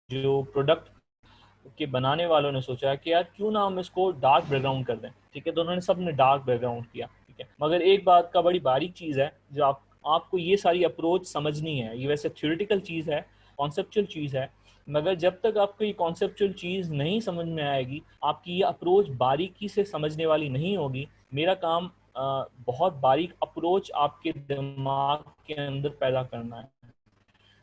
जो प्रोडक्ट के बनाने वालों ने सोचा कि यार क्यों ना हम इसको डार्क बैकग्राउंड कर दें, ठीक है, तो उन्होंने सब ने डार्क बैकग्राउंड किया, ठीक है। मगर एक बात का बड़ी बारीक चीज़ है, जो आपको ये सारी अप्रोच समझनी है। ये वैसे थ्योरेटिकल चीज़ है, कॉन्सेप्चुअल चीज़ है, मगर जब तक आपको ये कॉन्सेप्चुअल चीज़ नहीं समझ में आएगी, आपकी ये अप्रोच बारीकी से समझने वाली नहीं होगी। मेरा काम बहुत बारीक अप्रोच आपके दिमाग के अंदर पैदा करना है।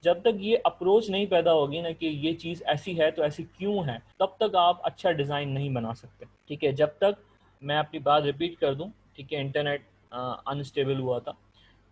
जब तक ये अप्रोच नहीं पैदा होगी ना कि ये चीज़ ऐसी है तो ऐसी क्यों है, तब तक आप अच्छा डिज़ाइन नहीं बना सकते, ठीक है। जब तक, मैं अपनी बात रिपीट कर दूं, ठीक है, इंटरनेट अनस्टेबल हुआ था,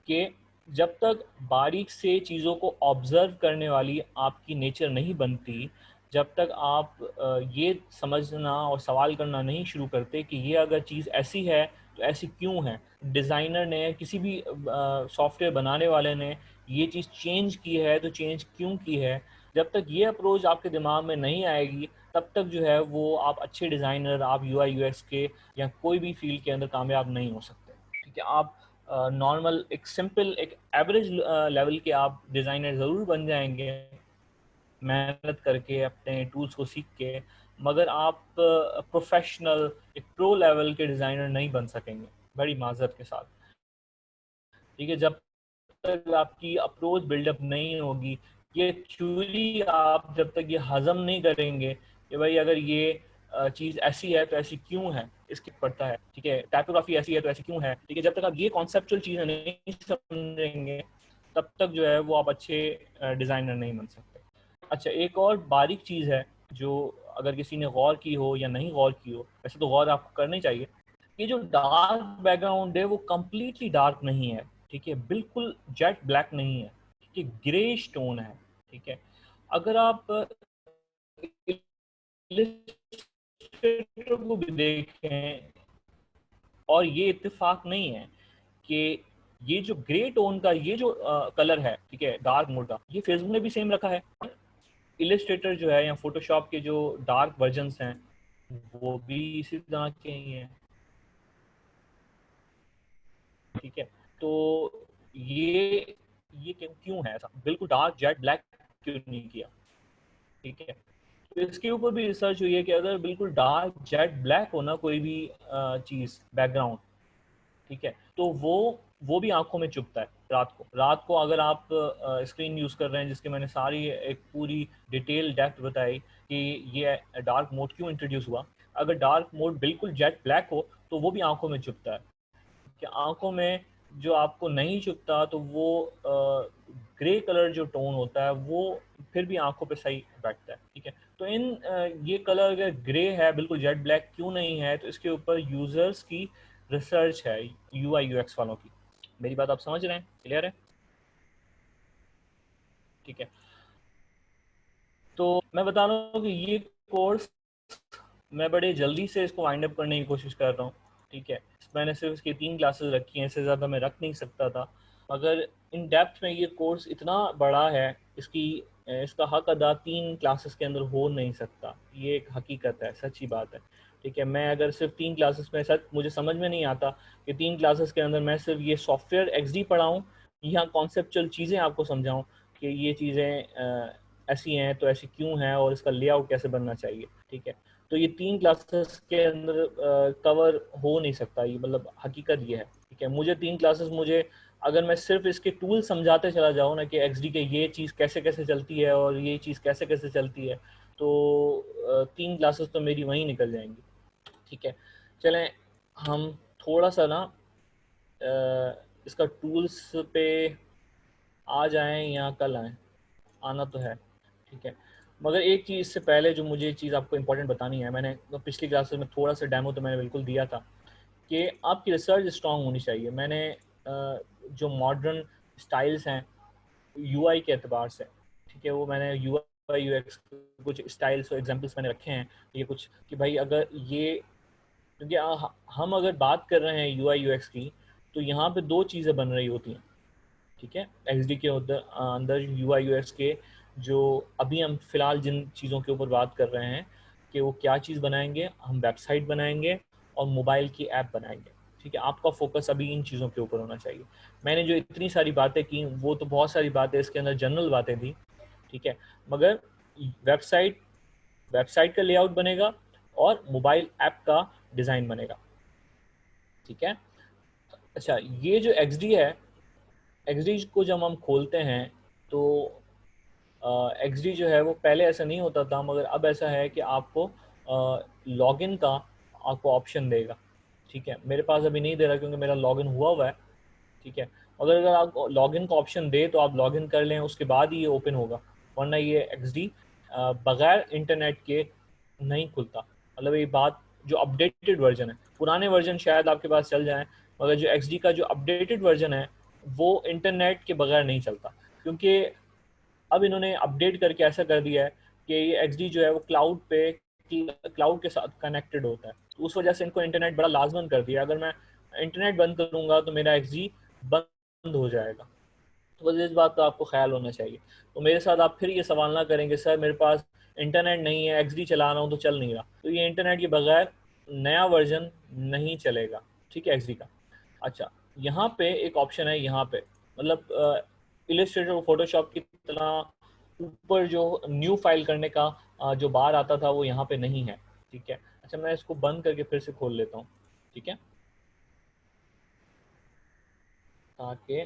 कि जब तक बारीक से चीज़ों को ऑब्ज़र्व करने वाली आपकी नेचर नहीं बनती, जब तक आप ये समझना और सवाल करना नहीं शुरू करते कि ये अगर चीज़ ऐसी है तो ऐसी क्यों है, डिज़ाइनर ने, किसी भी सॉफ्टवेयर बनाने वाले ने ये चीज़ चेंज की है तो चेंज क्यों की है, जब तक ये अप्रोच आपके दिमाग में नहीं आएगी, तब तक जो है वो आप अच्छे डिज़ाइनर, आप यूआई यूएक्स के या कोई भी फील्ड के अंदर कामयाब नहीं हो सकते, ठीक है। आप नॉर्मल, एक सिंपल, एक एवरेज लेवल के आप डिज़ाइनर ज़रूर बन जाएंगे मेहनत करके, अपने टूल्स को सीख के, मगर आप प्रोफेशनल, एक प्रो लेवल के डिज़ाइनर नहीं बन सकेंगे, बड़ी माज़रत के साथ, ठीक है। जब तक आपकी अप्रोच बिल्डअप नहीं होगी, ये थ्योरी आप जब तक ये हज़म नहीं करेंगे कि भाई अगर ये चीज़ ऐसी है तो ऐसी क्यों है, इसके पड़ता है, ठीक है, टाइपोग्राफी ऐसी है तो ऐसी क्यों है, ठीक है, जब तक आप ये कॉन्सेप्चुअल चीज़ें नहीं समझेंगे, तब तक जो है वो आप अच्छे डिज़ाइनर नहीं बन सकते। अच्छा, एक और बारीक चीज़ है जो अगर किसी ने गौर की हो या नहीं गौर की हो, वैसे तो गौर आपको करनी चाहिए, ये जो डार्क बैकग्राउंड है वो कम्प्लीटली डार्क नहीं है, ठीक है, बिल्कुल जेट ब्लैक नहीं है, ठीक है, ग्रेश टोन है, ठीक है। अगर आप इलस्ट्रेटर को भी देखें, और ये इत्तेफाक नहीं है कि ये जो ग्रे टोन का ये जो कलर है, ठीक है, डार्क मोड का, ये फेसबुक ने भी सेम रखा है। इलस्ट्रेटर जो है या फोटोशॉप के जो डार्क वर्जन्स हैं, वो भी इसी तरह के ही हैं, ठीक है। तो ये क्यों है ऐसा, बिल्कुल डार्क जेट ब्लैक क्यों नहीं किया, ठीक है। तो इसके ऊपर भी रिसर्च हुई है कि अगर बिल्कुल डार्क जेट ब्लैक हो ना कोई भी चीज़, बैकग्राउंड, ठीक है, तो वो भी आंखों में चुभता है। रात को अगर आप स्क्रीन यूज़ कर रहे हैं, जिसके मैंने सारी एक पूरी डिटेल डेप्थ बताई कि ये डार्क मोड क्यों इंट्रोड्यूस हुआ, अगर डार्क मोड बिल्कुल जेट ब्लैक हो तो वो भी आंखों में चुभता है, कि आंखों में जो आपको नहीं चुभता, तो वो ग्रे कलर जो टोन होता है वो फिर भी आंखों पे सही बैठता है, ठीक है। तो ये कलर अगर ग्रे है, बिल्कुल जेट ब्लैक क्यों नहीं है, तो इसके ऊपर यूजर्स की रिसर्च है, यूआई यूएक्स वालों की। मेरी बात आप समझ रहे हैं, क्लियर है, ठीक है। तो मैं बता रहा हूँ कि ये कोर्स मैं बड़े जल्दी से इसको वाइंड अप करने की कोशिश कर रहा हूँ, ठीक है। मैंने सिर्फ इसकी 3 क्लासेस रखी हैं, इससे ज़्यादा मैं रख नहीं सकता था, मगर इन डेप्थ में ये कोर्स इतना बड़ा है, इसका हक अदा 3 क्लासेस के अंदर हो नहीं सकता। ये एक हकीकत है, सच्ची बात है, ठीक है। मैं अगर सिर्फ 3 क्लासेस में, सच मुझे समझ में नहीं आता कि 3 क्लासेस के अंदर मैं सिर्फ ये सॉफ्टवेयर एक्सडी पढ़ाऊँ, यहाँ कॉन्सेप्चुअल चीज़ें आपको समझाऊँ कि ये चीज़ें ऐसी हैं तो ऐसी क्यों हैं, और इसका लेआउट कैसे बनना चाहिए, ठीक है। तो ये 3 क्लासेस के अंदर कवर हो नहीं सकता, ये मतलब हकीकत ये है, ठीक है। मुझे 3 क्लासेस, मुझे अगर मैं सिर्फ इसके टूल समझाते चला जाऊँ ना कि एक्सडी के ये चीज़ कैसे कैसे चलती है और ये चीज़ कैसे कैसे चलती है, तो 3 क्लासेस तो मेरी वहीं निकल जाएंगी, ठीक है। चलें, हम थोड़ा सा ना इसका टूल्स पे आ जाएं या कल आएँ, आना तो है, ठीक है। मगर एक चीज़ इससे पहले जो मुझे चीज़ आपको इंपॉर्टेंट बतानी है, मैंने तो पिछली क्लास में थोड़ा सा डेमो तो मैंने बिल्कुल दिया था कि आपकी रिसर्च स्ट्रांग होनी चाहिए। मैंने जो मॉडर्न स्टाइल्स हैं यूआई के एतबार से, ठीक है, वो मैंने यूआई यूएक्स कुछ स्टाइल्स और एग्जांपल्स मैंने रखे हैं, ये कुछ कि भाई अगर ये, क्योंकि हम अगर बात कर रहे हैं यूआई यूएक्स की, तो यहाँ पे दो चीज़ें बन रही होती हैं, ठीक है, एक्सडी के अंदर यूआई यूएक्स के जो अभी हम फिलहाल जिन चीज़ों के ऊपर बात कर रहे हैं कि वो क्या चीज़ बनाएंगे, हम वेबसाइट बनाएंगे और मोबाइल की ऐप बनाएंगे, ठीक है। आपका फोकस अभी इन चीज़ों के ऊपर होना चाहिए। मैंने जो इतनी सारी बातें की वो तो बहुत सारी बातें इसके अंदर जनरल बातें थी, ठीक है, मगर वेबसाइट वेबसाइट का लेआउट बनेगा और मोबाइल ऐप का डिज़ाइन बनेगा, ठीक है। अच्छा, ये जो एक्सडी है, एक्सडी को जब हम खोलते हैं तो एक्सडी जो है वो पहले ऐसा नहीं होता था, मगर अब ऐसा है कि आपको लॉगिन का आपको ऑप्शन देगा, ठीक है। मेरे पास अभी नहीं दे रहा क्योंकि मेरा लॉगिन हुआ है, ठीक है। अगर अगर आप लॉगिन का ऑप्शन दे तो आप लॉगिन कर लें, उसके बाद ही ये ओपन होगा, वरना ये एक्सडी बगैर इंटरनेट के नहीं खुलता। मतलब ये बात, जो अपडेटेड वर्जन है, पुराने वर्जन शायद आपके पास चल जाएं, मगर जो एक्सडी का जो अपडेटेड वर्जन है वो इंटरनेट के बगैर नहीं चलता, क्योंकि अब इन्होंने अपडेट करके ऐसा कर दिया है कि ये एक्सडी जो है वो क्लाउड के साथ कनेक्टेड होता है, तो उस वजह से इनको इंटरनेट बड़ा लाजमन कर दिया। अगर मैं इंटरनेट बंद करूंगा तो मेरा एक्सडी बंद हो जाएगा, तो बस इस बात का आपको ख्याल होना चाहिए। तो मेरे साथ आप फिर ये सवाल ना करेंगे सर मेरे पास इंटरनेट नहीं है, एक्सडी चला रहा हूँ तो चल नहीं रहा, तो ये इंटरनेट के बगैर नया वर्जन नहीं चलेगा, ठीक है, एक्सडी का। अच्छा, यहाँ पे एक ऑप्शन है, यहाँ पे मतलब इलस्ट्रेटर और फोटोशॉप की तरह ऊपर जो न्यू फाइल करने का जो बार आता था वो यहाँ पे नहीं है, ठीक है। अच्छा, मैं इसको बंद करके फिर से खोल लेता हूँ, ठीक है, ताकि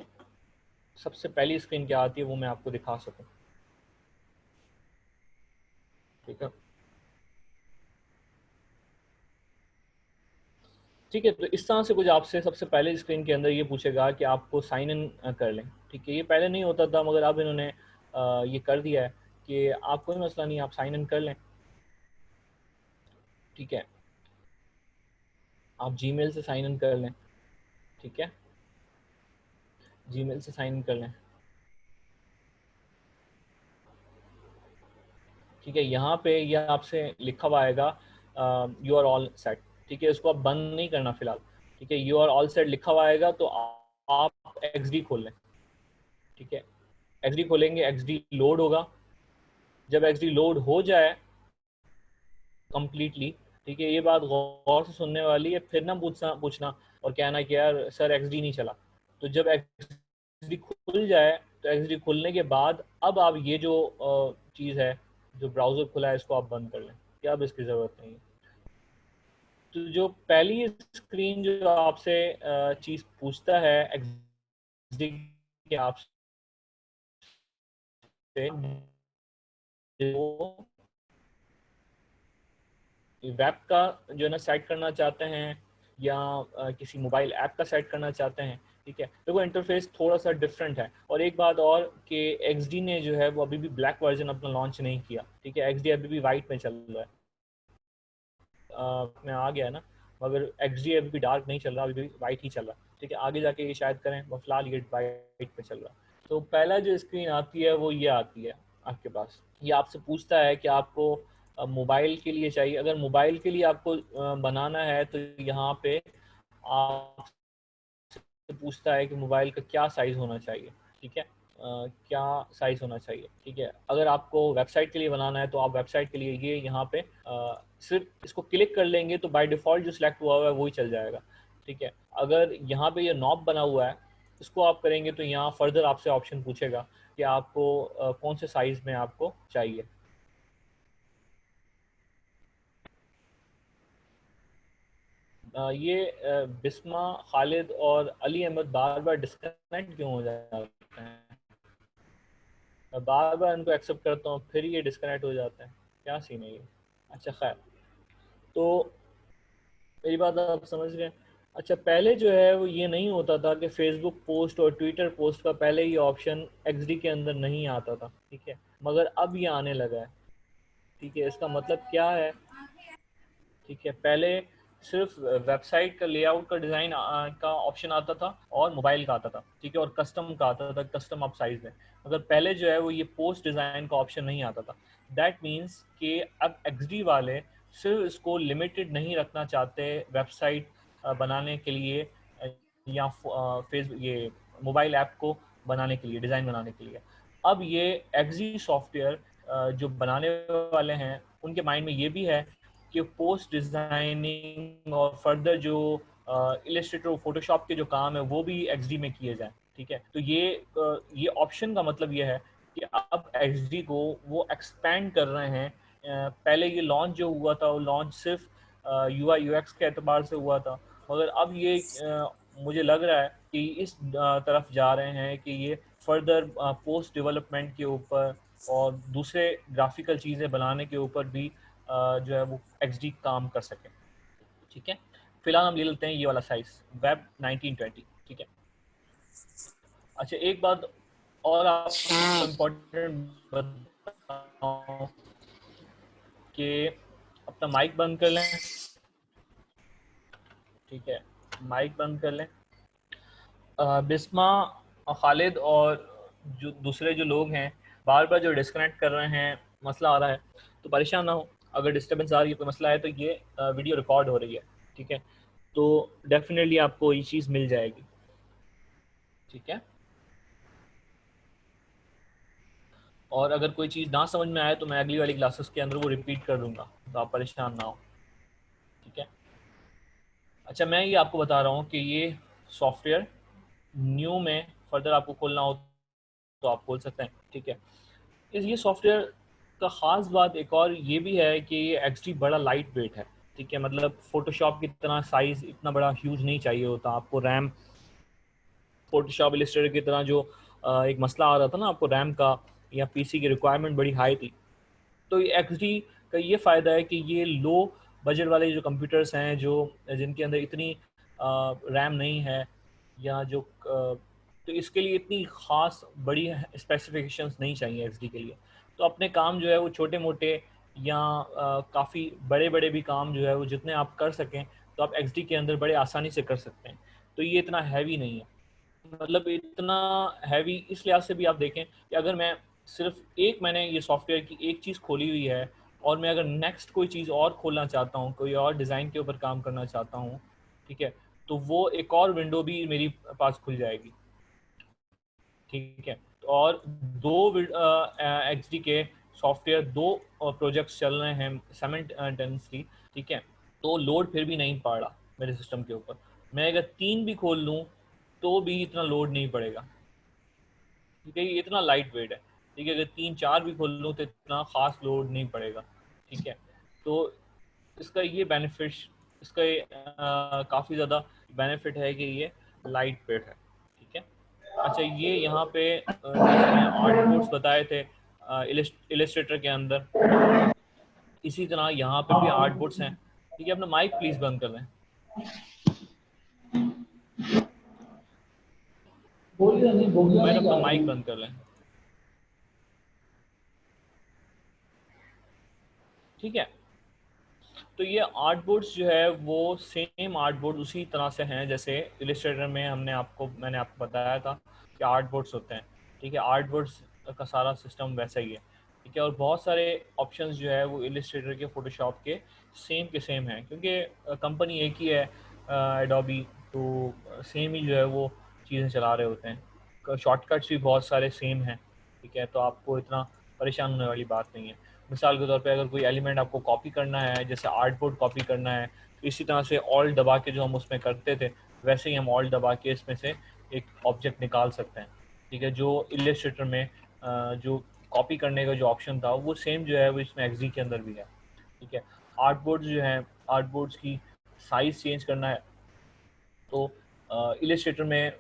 सबसे पहली स्क्रीन क्या आती है वो मैं आपको दिखा सकूँ, ठीक है। ठीक है, तो इस तरह से कुछ आपसे सबसे पहले स्क्रीन के अंदर ये पूछेगा कि आपको साइन इन कर लें, ठीक है। ये पहले नहीं होता था, मगर अब इन्होंने ये कर दिया है कि आप, कोई मसला नहीं, आप साइन इन कर लें, ठीक है। आप जीमेल से साइन इन कर लें, ठीक है, जीमेल से साइन इन कर लें, ठीक है। यहाँ पे यह आपसे लिखा हुआ आएगा यू आर ऑल सेट, ठीक है, इसको आप बंद नहीं करना फिलहाल, ठीक है। यू आर ऑल सेट लिखा हुआ आएगा तो आप एक्सडी खोल लें, ठीक है। एक्सडी खोलेंगे, एक्सडी लोड होगा, जब एक्सडी लोड हो जाए कम्प्लीटली, ठीक है, ये बात गौर से सुनने वाली है, फिर ना पूछना और कहना कि यार सर एक्सडी नहीं चला। तो जब एक्सडी खुल जाए, तो एक्सडी खुलने के बाद अब आप ये जो चीज़ है, जो ब्राउज़र खुला है, इसको आप बंद कर लें, कि अब इसकी ज़रूरत नहीं है। तो जो पहली स्क्रीन जो आपसे चीज़ पूछता है एक्सडी के आपसे, वो वेब का जो है ना सेट करना चाहते हैं या किसी मोबाइल ऐप का सेट करना चाहते हैं, ठीक है, तो वो इंटरफेस थोड़ा सा डिफरेंट है। और एक बात और कि एक्सडी ने जो है वो अभी भी ब्लैक वर्जन अपना लॉन्च नहीं किया, ठीक है, एक्सडी अभी भी वाइट में चल रहा है, में आ गया है ना, मगर एक्सडी अभी भी डार्क नहीं चल रहा, अभी भी वाइट ही चल रहा है, ठीक है। आगे जाके ये शायद करें, वो फिलहाल ये वाइट पे चल रहा है। तो पहला जो स्क्रीन आती है वो ये आती है आपके पास, ये आपसे पूछता है कि आपको मोबाइल के लिए चाहिए। अगर मोबाइल के लिए आपको बनाना है तो यहाँ पे आपसे पूछता है कि मोबाइल का क्या साइज़ होना चाहिए, ठीक है, क्या साइज़ होना चाहिए, ठीक है। अगर आपको वेबसाइट के लिए बनाना है तो आप वेबसाइट के लिए ये यहाँ पे सिर्फ इसको क्लिक कर लेंगे तो बाय डिफ़ॉल्ट जो सिलेक्ट हुआ हुआ है वही चल जाएगा, ठीक है। अगर यहाँ पे ये नॉब बना हुआ है, इसको आप करेंगे तो यहाँ फर्दर आपसे ऑप्शन पूछेगा कि आपको कौन से साइज़ में आपको चाहिए। ये बिस्मा, खालिद और अली अहमद बार बार डिस्कनेक्ट क्यों हो जाते हैं? मैं बार बार इनको एक्सेप्ट करता हूँ फिर ये डिस्कनेक्ट हो जाते हैं, क्या सीन है ये? अच्छा खैर, तो मेरी बात आप समझ गए। अच्छा, पहले जो है वो ये नहीं होता था कि फेसबुक पोस्ट और ट्विटर पोस्ट का पहले ये ऑप्शन एक्सडी के अंदर नहीं आता था, ठीक है, मगर अब ये आने लगा है, ठीक है, इसका मतलब क्या है? ठीक है, पहले सिर्फ वेबसाइट का लेआउट का डिज़ाइन का ऑप्शन आता था और मोबाइल का आता था, ठीक है, और कस्टम का आता था, कस्टम आप साइज में। मगर पहले जो है वो ये पोस्ट डिज़ाइन का ऑप्शन नहीं आता था। दैट मीन्स कि अब XD वाले सिर्फ इसको लिमिटेड नहीं रखना चाहते वेबसाइट बनाने के लिए या फेस ये मोबाइल ऐप को बनाने के लिए, डिज़ाइन बनाने के लिए। अब ये XD सॉफ्टवेयर जो बनाने वाले हैं उनके माइंड में ये भी है कि पोस्ट डिजाइनिंग और फर्दर जो इलस्ट्रेटर और फोटोशॉप के जो काम है वो भी XD में किए जाएं। ठीक है, तो ये ऑप्शन का मतलब ये है कि अब XD को वो एक्सपेंड कर रहे हैं। पहले ये लॉन्च जो हुआ था वो लॉन्च सिर्फ UI UX के एतबार से हुआ था, मगर अब ये मुझे लग रहा है कि इस तरफ जा रहे हैं कि ये फर्दर पोस्ट डेवलपमेंट के ऊपर और दूसरे ग्राफिकल चीज़ें बनाने के ऊपर भी जो है वो XD काम कर सके। ठीक है, फिलहाल हम ले लेते हैं ये वाला साइज वेब 1920। ठीक है, अच्छा एक बात और आपको इम्पोर्टेंट बताऊं कि अपना माइक बंद कर लें। ठीक है, माइक बंद कर लें। बिस्मा, खालिद और जो दूसरे जो लोग हैं बार बार जो डिस्कनेक्ट कर रहे हैं, मसला आ रहा है, तो परेशान ना हो। अगर डिस्टर्बेंस आ रही है, कोई मसला है, तो ये वीडियो रिकॉर्ड हो रही है। ठीक है, तो डेफिनेटली आपको ये चीज़ मिल जाएगी। ठीक है, और अगर कोई चीज़ ना समझ में आए तो मैं अगली वाली क्लासेस के अंदर वो रिपीट कर दूंगा, तो आप परेशान ना हो। ठीक है, अच्छा मैं ये आपको बता रहा हूँ कि ये सॉफ्टवेयर न्यू में फर्दर आपको खोलना हो तो आप खोल सकते हैं। ठीक है, ये सॉफ्टवेयर का ख़ास बात एक और ये भी है कि ये XD बड़ा लाइट वेट है। ठीक है, मतलब फोटोशॉप की तरह साइज़ इतना बड़ा ह्यूज नहीं चाहिए होता आपको। रैम फोटोशॉप इलस्ट्रेटर की तरह जो एक मसला आ रहा था ना आपको रैम का, या PC की रिक्वायरमेंट बड़ी हाई थी, तो ये XD का ये फ़ायदा है कि ये लो बजट वाले जो कंप्यूटर्स हैं जो जिनके अंदर इतनी रैम नहीं है, या जो तो इसके लिए इतनी ख़ास बड़ी स्पेसिफिकेशंस नहीं चाहिए XD के लिए। तो अपने काम जो है वो छोटे मोटे या काफ़ी बड़े बड़े भी काम जो है वो जितने आप कर सकें तो आप XD के अंदर बड़े आसानी से कर सकते हैं। तो ये इतना हैवी नहीं है, मतलब इतना हैवी इस लिहाज से भी आप देखें कि अगर मैं सिर्फ एक मैंने ये सॉफ्टवेयर की एक चीज़ खोली हुई है और मैं अगर नेक्स्ट कोई चीज़ और खोलना चाहता हूँ, कोई और डिज़ाइन के ऊपर काम करना चाहता हूँ, ठीक है, तो वो एक और विंडो भी मेरी पास खुल जाएगी। ठीक है, और दो XD के सॉफ्टवेयर, दो प्रोजेक्ट्स चल रहे हैं साइमल्टेनियसली। ठीक है, तो लोड फिर भी नहीं पड़ रहा मेरे सिस्टम के ऊपर। मैं अगर तीन भी खोल लूँ तो भी इतना लोड नहीं पड़ेगा। ठीक है, ये इतना लाइट वेट है। ठीक है, अगर तीन चार भी खोल लूँ तो इतना ख़ास लोड नहीं पड़ेगा। ठीक है, तो इसका ये बेनिफिट, इसका काफ़ी ज़्यादा बेनिफिट है कि ये लाइट वेट है। ठीक है, अच्छा ये यहाँ पे जैसे मैं आर्ट बोर्ड्स बताए थे इलस्ट्रेटर के अंदर, इसी तरह यहाँ पे भी आर्ट बोर्ड्स हैं। ठीक है, अपना माइक प्लीज़ बंद कर लें। मैंने अपना माइक बंद कर लें। ठीक है, तो ये आर्ट बोर्ड्स जो है वो सेम आर्ट बोर्ड उसी तरह से हैं जैसे इलस्ट्रेटर में मैंने आपको बताया था कि आर्ट बोर्ड्स होते हैं। ठीक है, आर्ट बोर्ड्स का सारा सिस्टम वैसा ही है। ठीक है, और बहुत सारे ऑप्शंस जो है वो इलस्ट्रेटर के फोटोशॉप के सेम हैं, क्योंकि कंपनी एक ही है एडोबी, तो सेम ही जो है वो चीज़ें चला रहे होते हैं। शॉर्टकट्स भी बहुत सारे सेम हैं। ठीक है, तो आपको इतना परेशान होने वाली बात नहीं है। मिसाल के तौर पे अगर कोई एलिमेंट आपको कॉपी करना है, जैसे आर्ट बोर्ड कॉपी करना है, तो इसी तरह से ऑल्ट दबा के जो हम उसमें करते थे वैसे ही हम ऑल्ट दबा के इसमें से एक ऑब्जेक्ट निकाल सकते हैं। ठीक है, जो इलस्ट्रेटर में जो कॉपी करने का जो ऑप्शन था वो सेम जो है वो इसमें XD के अंदर भी है। ठीक है, आर्ट बोर्ड्स जो हैं, आर्ट बोर्ड्स की साइज़ चेंज करना है तो इलस्ट्रेटर में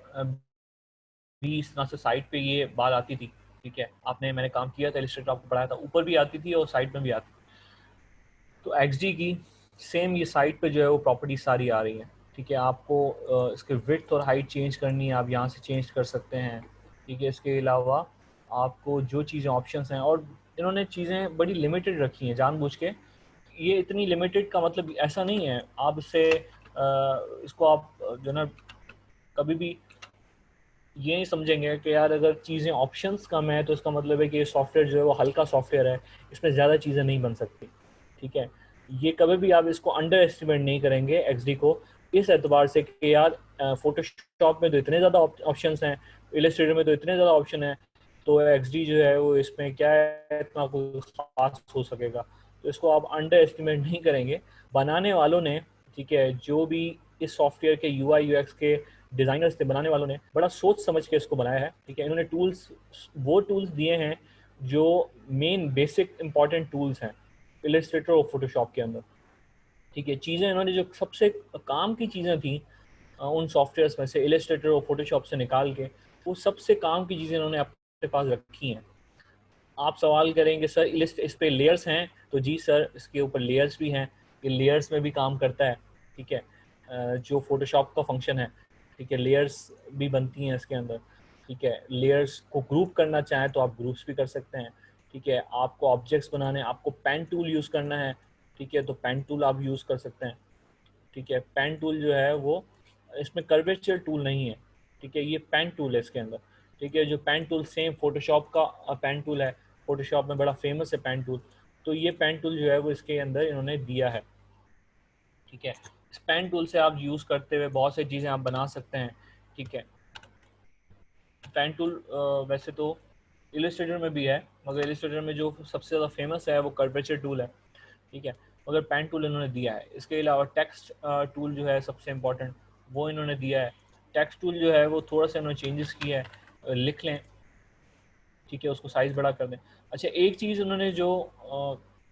भी इस तरह से साइड पे ये बात आती थी। ठीक है, मैंने काम किया था, इलस्ट्रेटर आपको पढ़ाया था, ऊपर भी आती थी और साइड में भी आती थी। तो XD की सेम ये साइड पे जो है वो प्रॉपर्टी सारी आ रही है। ठीक है, आपको इसके विड्थ और हाइट चेंज करनी है, आप यहाँ से चेंज कर सकते हैं। ठीक है, इसके अलावा आपको जो चीज़ें ऑप्शंस हैं, और इन्होंने चीज़ें बड़ी लिमिटेड रखी हैं जानबूझ के। ये इतनी लिमिटेड का मतलब ऐसा नहीं है, आप इससे इसको आप जो ना कभी भी ये नहीं समझेंगे कि यार अगर चीज़ें ऑप्शंस कम है तो इसका मतलब है कि ये सॉफ्टवेयर जो है वो हल्का सॉफ्टवेयर है, इसमें ज़्यादा चीज़ें नहीं बन सकती। ठीक है, ये कभी भी आप इसको अंडर एस्टिमेट नहीं करेंगे एक्सडी को, इस एतबार से कि यार फोटोशॉप में तो इतने ज़्यादा ऑप्शंस हैं, इलस्ट्रेटर में तो इतने ज़्यादा ऑप्शन हैं, तो एक्सडी जो है वो इसमें क्या है इतना कुछ खास हो सकेगा। तो इसको आप अंडर एस्टिमेट नहीं करेंगे। बनाने वालों ने, ठीक है, जो भी इस सॉफ्टवेयर के यूआई यूएक्स के डिज़ाइनर्स थे, बनाने वालों ने बड़ा सोच समझ के इसको बनाया है। ठीक है, इन्होंने टूल्स, वो टूल्स दिए हैं जो मेन बेसिक इंपॉर्टेंट टूल्स हैं इलस्ट्रेटर और फोटोशॉप के अंदर। ठीक है, चीज़ें इन्होंने जो सबसे काम की चीज़ें थी उन सॉफ्टवेयर्स में से, इलस्ट्रेटर और फोटोशॉप से निकाल के वो सबसे काम की चीज़ें इन्होंने अपने पास रखी हैं। आप सवाल करेंगे सर इस पे लेयर्स हैं, तो जी सर इसके ऊपर लेयर्स भी हैं, ये लेयर्स में भी काम करता है। ठीक है, जो फोटोशॉप का फंक्शन है, ठीक है, लेयर्स भी बनती हैं इसके अंदर। ठीक है, लेयर्स को ग्रुप करना चाहें तो आप ग्रुप्स भी कर सकते हैं। ठीक है, आपको ऑब्जेक्ट्स बनाने, आपको पेन टूल यूज़ करना है, ठीक है, तो पेन टूल आप यूज़ कर सकते हैं। ठीक है, पेन टूल जो है वो, इसमें कर्वेचर टूल नहीं है। ठीक है, ये पेन टूल है इसके अंदर। ठीक है, जो पेन टूल सेम फोटोशॉप का पेन टूल है, फोटोशॉप में बड़ा फेमस है पेन टूल, तो ये पेन टूल जो है वो इसके अंदर इन्होंने दिया है। ठीक है, इस पेन टूल से आप यूज़ करते हुए बहुत सी चीज़ें आप बना सकते हैं। ठीक है, पेन टूल वैसे तो इलस्ट्रेटर में भी है, मगर इलस्ट्रेटर में जो सबसे ज़्यादा फेमस है वो कर्वेचर टूल है। ठीक है, मगर पेन टूल इन्होंने दिया है। इसके अलावा टेक्स्ट टूल जो है सबसे इम्पोर्टेंट, वो इन्होंने दिया है। टेक्स्ट टूल जो है वो थोड़ा सा इन्होंने चेंजेस किया है, लिख लें, ठीक है, उसको साइज़ बड़ा कर दें। अच्छा, एक चीज़ उन्होंने जो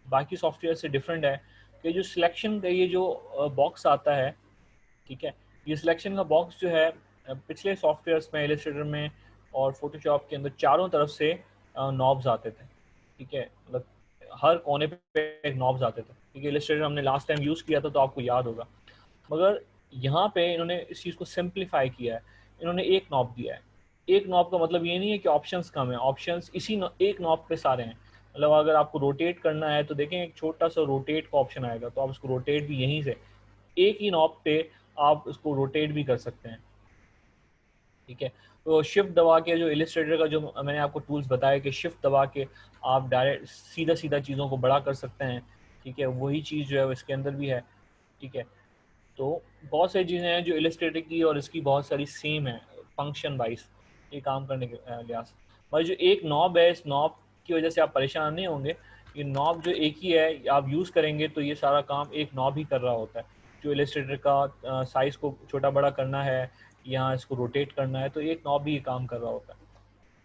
बाकी सॉफ्टवेयर से डिफरेंट है कि जो सिलेक्शन का ये जो बॉक्स आता है, ठीक है, ये सिलेक्शन का बॉक्स जो है पिछले सॉफ्टवेयर्स में, इलस्ट्रेटर में और फोटोशॉप के अंदर चारों तरफ से नॉब्स आते थे। ठीक है, मतलब हर कोने पे एक नॉब्स आते थे। ठीक है, इलस्ट्रेटर हमने लास्ट टाइम यूज़ किया था तो आपको याद होगा, मगर यहाँ पे इन्होंने इस चीज़ को सिंप्लीफाई किया है। इन्होंने एक नॉब दिया है। एक नॉब का मतलब ये नहीं है कि ऑप्शंस कम है, ऑप्शंस एक नॉब पे सारे हैं। मतलब अगर आपको रोटेट करना है तो देखें एक छोटा सा रोटेट का ऑप्शन आएगा, तो आप उसको रोटेट भी यहीं से एक ही नॉब पे आप उसको रोटेट भी कर सकते हैं। ठीक है, तो शिफ्ट दबा के, जो इलस्ट्रेटर का जो मैंने आपको टूल्स बताया कि शिफ्ट दबा के आप डायरेक्ट सीधा सीधा चीज़ों को बड़ा कर सकते हैं। ठीक है, वही चीज़ जो है वो इसके अंदर भी है। ठीक है, तो बहुत सारी चीज़ें हैं जो इलस्ट्रेटर की और इसकी बहुत सारी सेम है फंक्शन वाइज, ये काम करने के लिहाज से। पर जो एक नॉब है, इस नॉब की वजह से आप परेशान नहीं होंगे। ये नॉब जो एक ही है, आप यूज़ करेंगे तो ये सारा काम एक नॉब ही कर रहा होता है। जो इलस्ट्रेटर का साइज़ को छोटा बड़ा करना है या इसको रोटेट करना है, तो एक नॉब ही ये काम कर रहा होता है।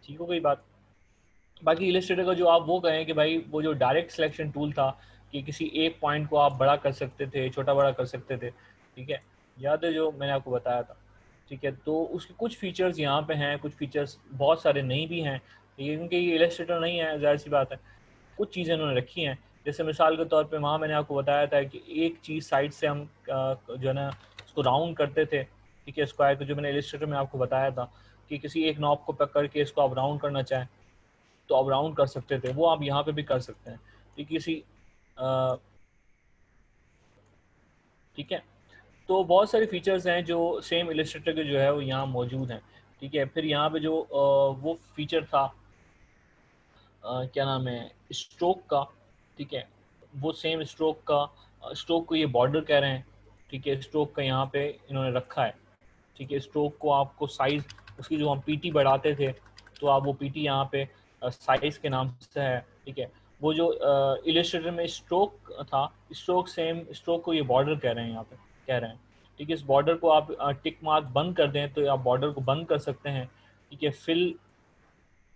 ठीक हो गई बात। बाकी इलस्ट्रेटर का जो आप वो कहें कि भाई वो जो डायरेक्ट सिलेक्शन टूल था कि किसी एक पॉइंट को आप बड़ा कर सकते थे, छोटा बड़ा कर सकते थे। ठीक है, याद है जो मैंने आपको बताया था। ठीक है, तो उसके कुछ फीचर्स यहाँ पे हैं, कुछ फीचर्स बहुत सारे नहीं भी हैं। ठीक है, क्योंकि ये इलस्ट्रेटर नहीं है, जाहिर सी बात है, कुछ चीज़ें उन्होंने रखी हैं। जैसे मिसाल के तौर पे वहाँ मैंने आपको बताया था कि एक चीज़ साइड से हम जो है ना उसको राउंड करते थे। ठीक है, स्क्वायर को, जो मैंने इलस्ट्रेटर में आपको बताया था कि किसी एक नॉब को पकड़ के इसको आप राउंड करना चाहें तो आप राउंड कर सकते थे, वो आप यहाँ पे भी कर सकते हैं। ठीक, किसी अ, ठीक है, तो बहुत सारे फीचर्स हैं जो सेम इलस्ट्रेटर के जो है वो यहाँ मौजूद हैं। ठीक है, फिर यहाँ पे जो वो फीचर था, क्या नाम है, स्ट्रोक का। ठीक है, वो सेम स्ट्रोक का, स्ट्रोक को ये बॉर्डर कह रहे हैं। ठीक है, स्ट्रोक का यहाँ पे इन्होंने रखा है। ठीक है, स्ट्रोक को आपको साइज़ उसकी जो हम पीटी बढ़ाते थे, तो आप वो पीटी यहाँ पे साइज़ के नाम से है। ठीक है, वो जो इलस्ट्रेटर में स्ट्रोक था, स्ट्रोक सेम स्ट्रोक को ये बॉर्डर कह रहे हैं, यहाँ पे कह रहे हैं। ठीक है, इस बॉर्डर को आप टिक मार्क बंद कर दें तो आप बॉर्डर को बंद कर सकते हैं। ठीक है,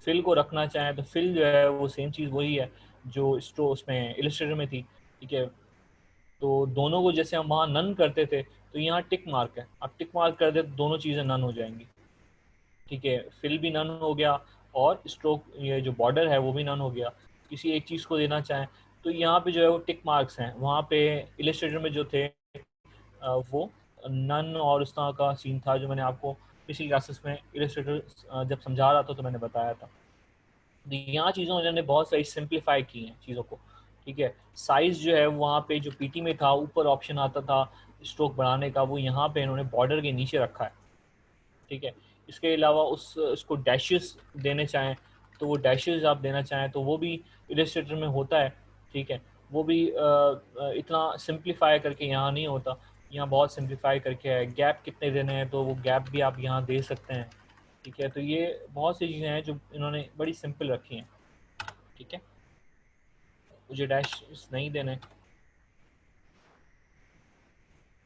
फिल को रखना चाहें तो फिल जो है वो सेम चीज़ वही है जो स्ट्रो उसमें इलस्ट्रेटर में थी। ठीक है, तो दोनों को जैसे हम वहाँ नन करते थे, तो यहाँ टिक मार्क है, आप टिक मार्क कर दे तो दोनों चीज़ें नन हो जाएंगी। ठीक है, फिल भी नन हो गया और स्ट्रोक ये जो बॉर्डर है वो भी नन हो गया। किसी एक चीज़ को देना चाहें तो यहाँ पे जो है वो टिक मार्क्स हैं, वहाँ पे इलस्ट्रेटर में जो थे वो नन और उस तरह का सीन था जो मैंने आपको पिछली क्लासेस में इलस्ट्रेटर जब समझा रहा था तो मैंने बताया था। तो यहाँ चीज़ों इन्होंने बहुत सारी सिंप्लीफाई की हैं चीज़ों को, ठीक है। साइज़ जो है वहाँ पे जो पीटी में था ऊपर ऑप्शन आता था स्ट्रोक बढ़ाने का, वो यहाँ पे इन्होंने बॉर्डर के नीचे रखा है, ठीक है। इसके अलावा उसको डैशेस देने चाहें तो वो डैशेस आप देना चाहें तो वो भी इलस्ट्रेटर में होता है, ठीक है। वो भी इतना सिंप्लीफाई करके यहाँ नहीं होता, यहाँ बहुत सिंप्लीफाई करके है। गैप कितने देने हैं तो वो गैप भी आप यहाँ दे सकते हैं, ठीक है। तो ये बहुत सी चीज़ें हैं जो इन्होंने बड़ी सिंपल रखी हैं, ठीक है। मुझे डैश नहीं देने,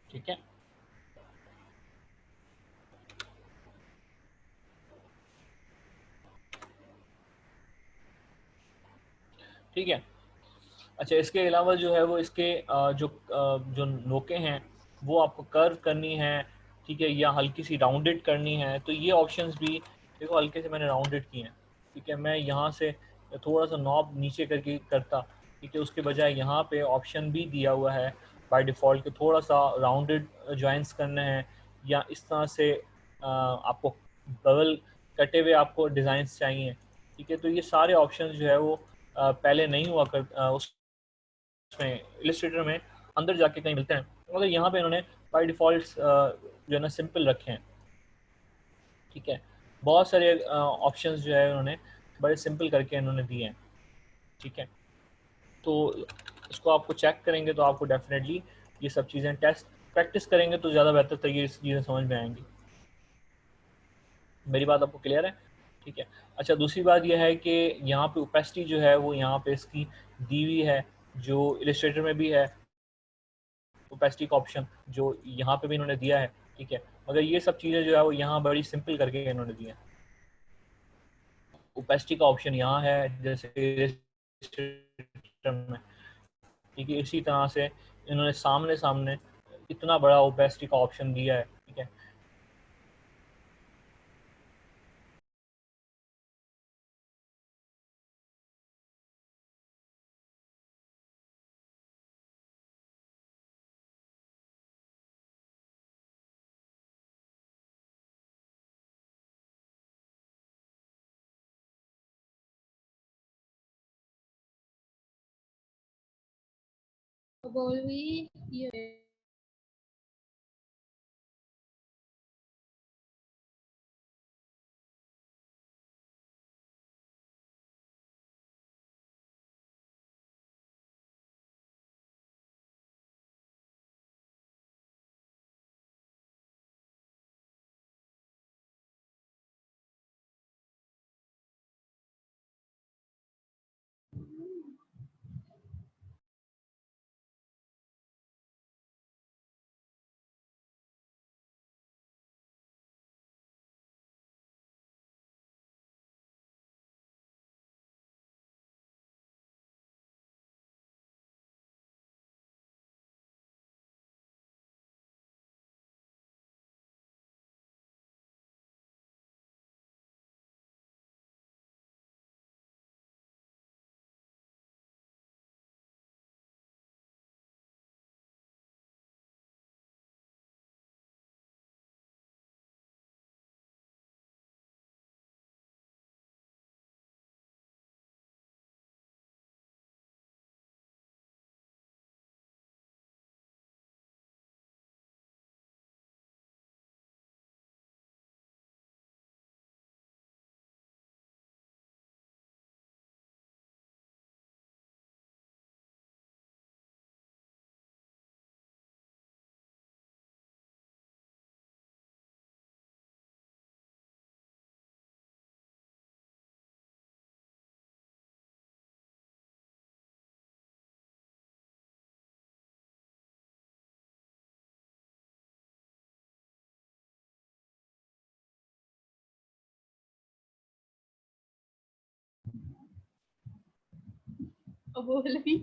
ठीक है। ठीक है। अच्छा, इसके अलावा जो है वो इसके जो नोकें हैं वो आपको कर्व करनी है, ठीक है, या हल्की सी राउंडेड करनी है, तो ये ऑप्शंस भी देखो हल्के से मैंने राउंडेड किए हैं, ठीक है। मैं यहाँ से थोड़ा सा नॉब नीचे करके करता, ठीक है, उसके बजाय यहाँ पे ऑप्शन भी दिया हुआ है बाय डिफ़ॉल्ट कि थोड़ा सा राउंडेड जॉइंट्स करने हैं, या इस तरह से आपको बबल कटे हुए आपको डिज़ाइंस चाहिए, ठीक है। तो ये सारे ऑप्शन जो है वो पहले नहीं हुआ उसमें इलस्ट्रेटर में अंदर जाके कहीं मिलते हैं, मगर यहाँ पे इन्होंने बाय डिफ़ॉल्ट जो है ना सिंपल रखे हैं, ठीक है। बहुत सारे ऑप्शंस जो है उन्होंने बड़े सिंपल करके इन्होंने दिए हैं, ठीक है। तो इसको आपको चेक करेंगे तो आपको डेफिनेटली ये सब चीज़ें टेस्ट प्रैक्टिस करेंगे तो ज़्यादा बेहतर तरीके से चीज़ें समझ में आएंगी। मेरी बात आपको क्लियर है, ठीक है। अच्छा, दूसरी बात यह है कि यहाँ पे ओपेसिटी जो है वो यहाँ पे इसकी दी हुई है, जो इलस्ट्रेटर में भी है ओपेसिटी का ऑप्शन, जो यहाँ पे भी इन्होंने दिया है, ठीक है। मगर ये सब चीज़ें जो है वो यहाँ बड़ी सिंपल करके इन्होंने दी हैं। ओपेसिटी का ऑप्शन यहाँ है जैसे में, ठीक है। इसी तरह से इन्होंने सामने सामने इतना बड़ा ओपेसिटी का ऑप्शन दिया है, ठीक है। बोल भी ये बोल भी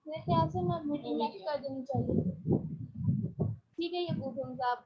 मेरे ख्याल से मैं मीटिंग कर देनी चाहिए। ठीक है, ये गुड होगा आप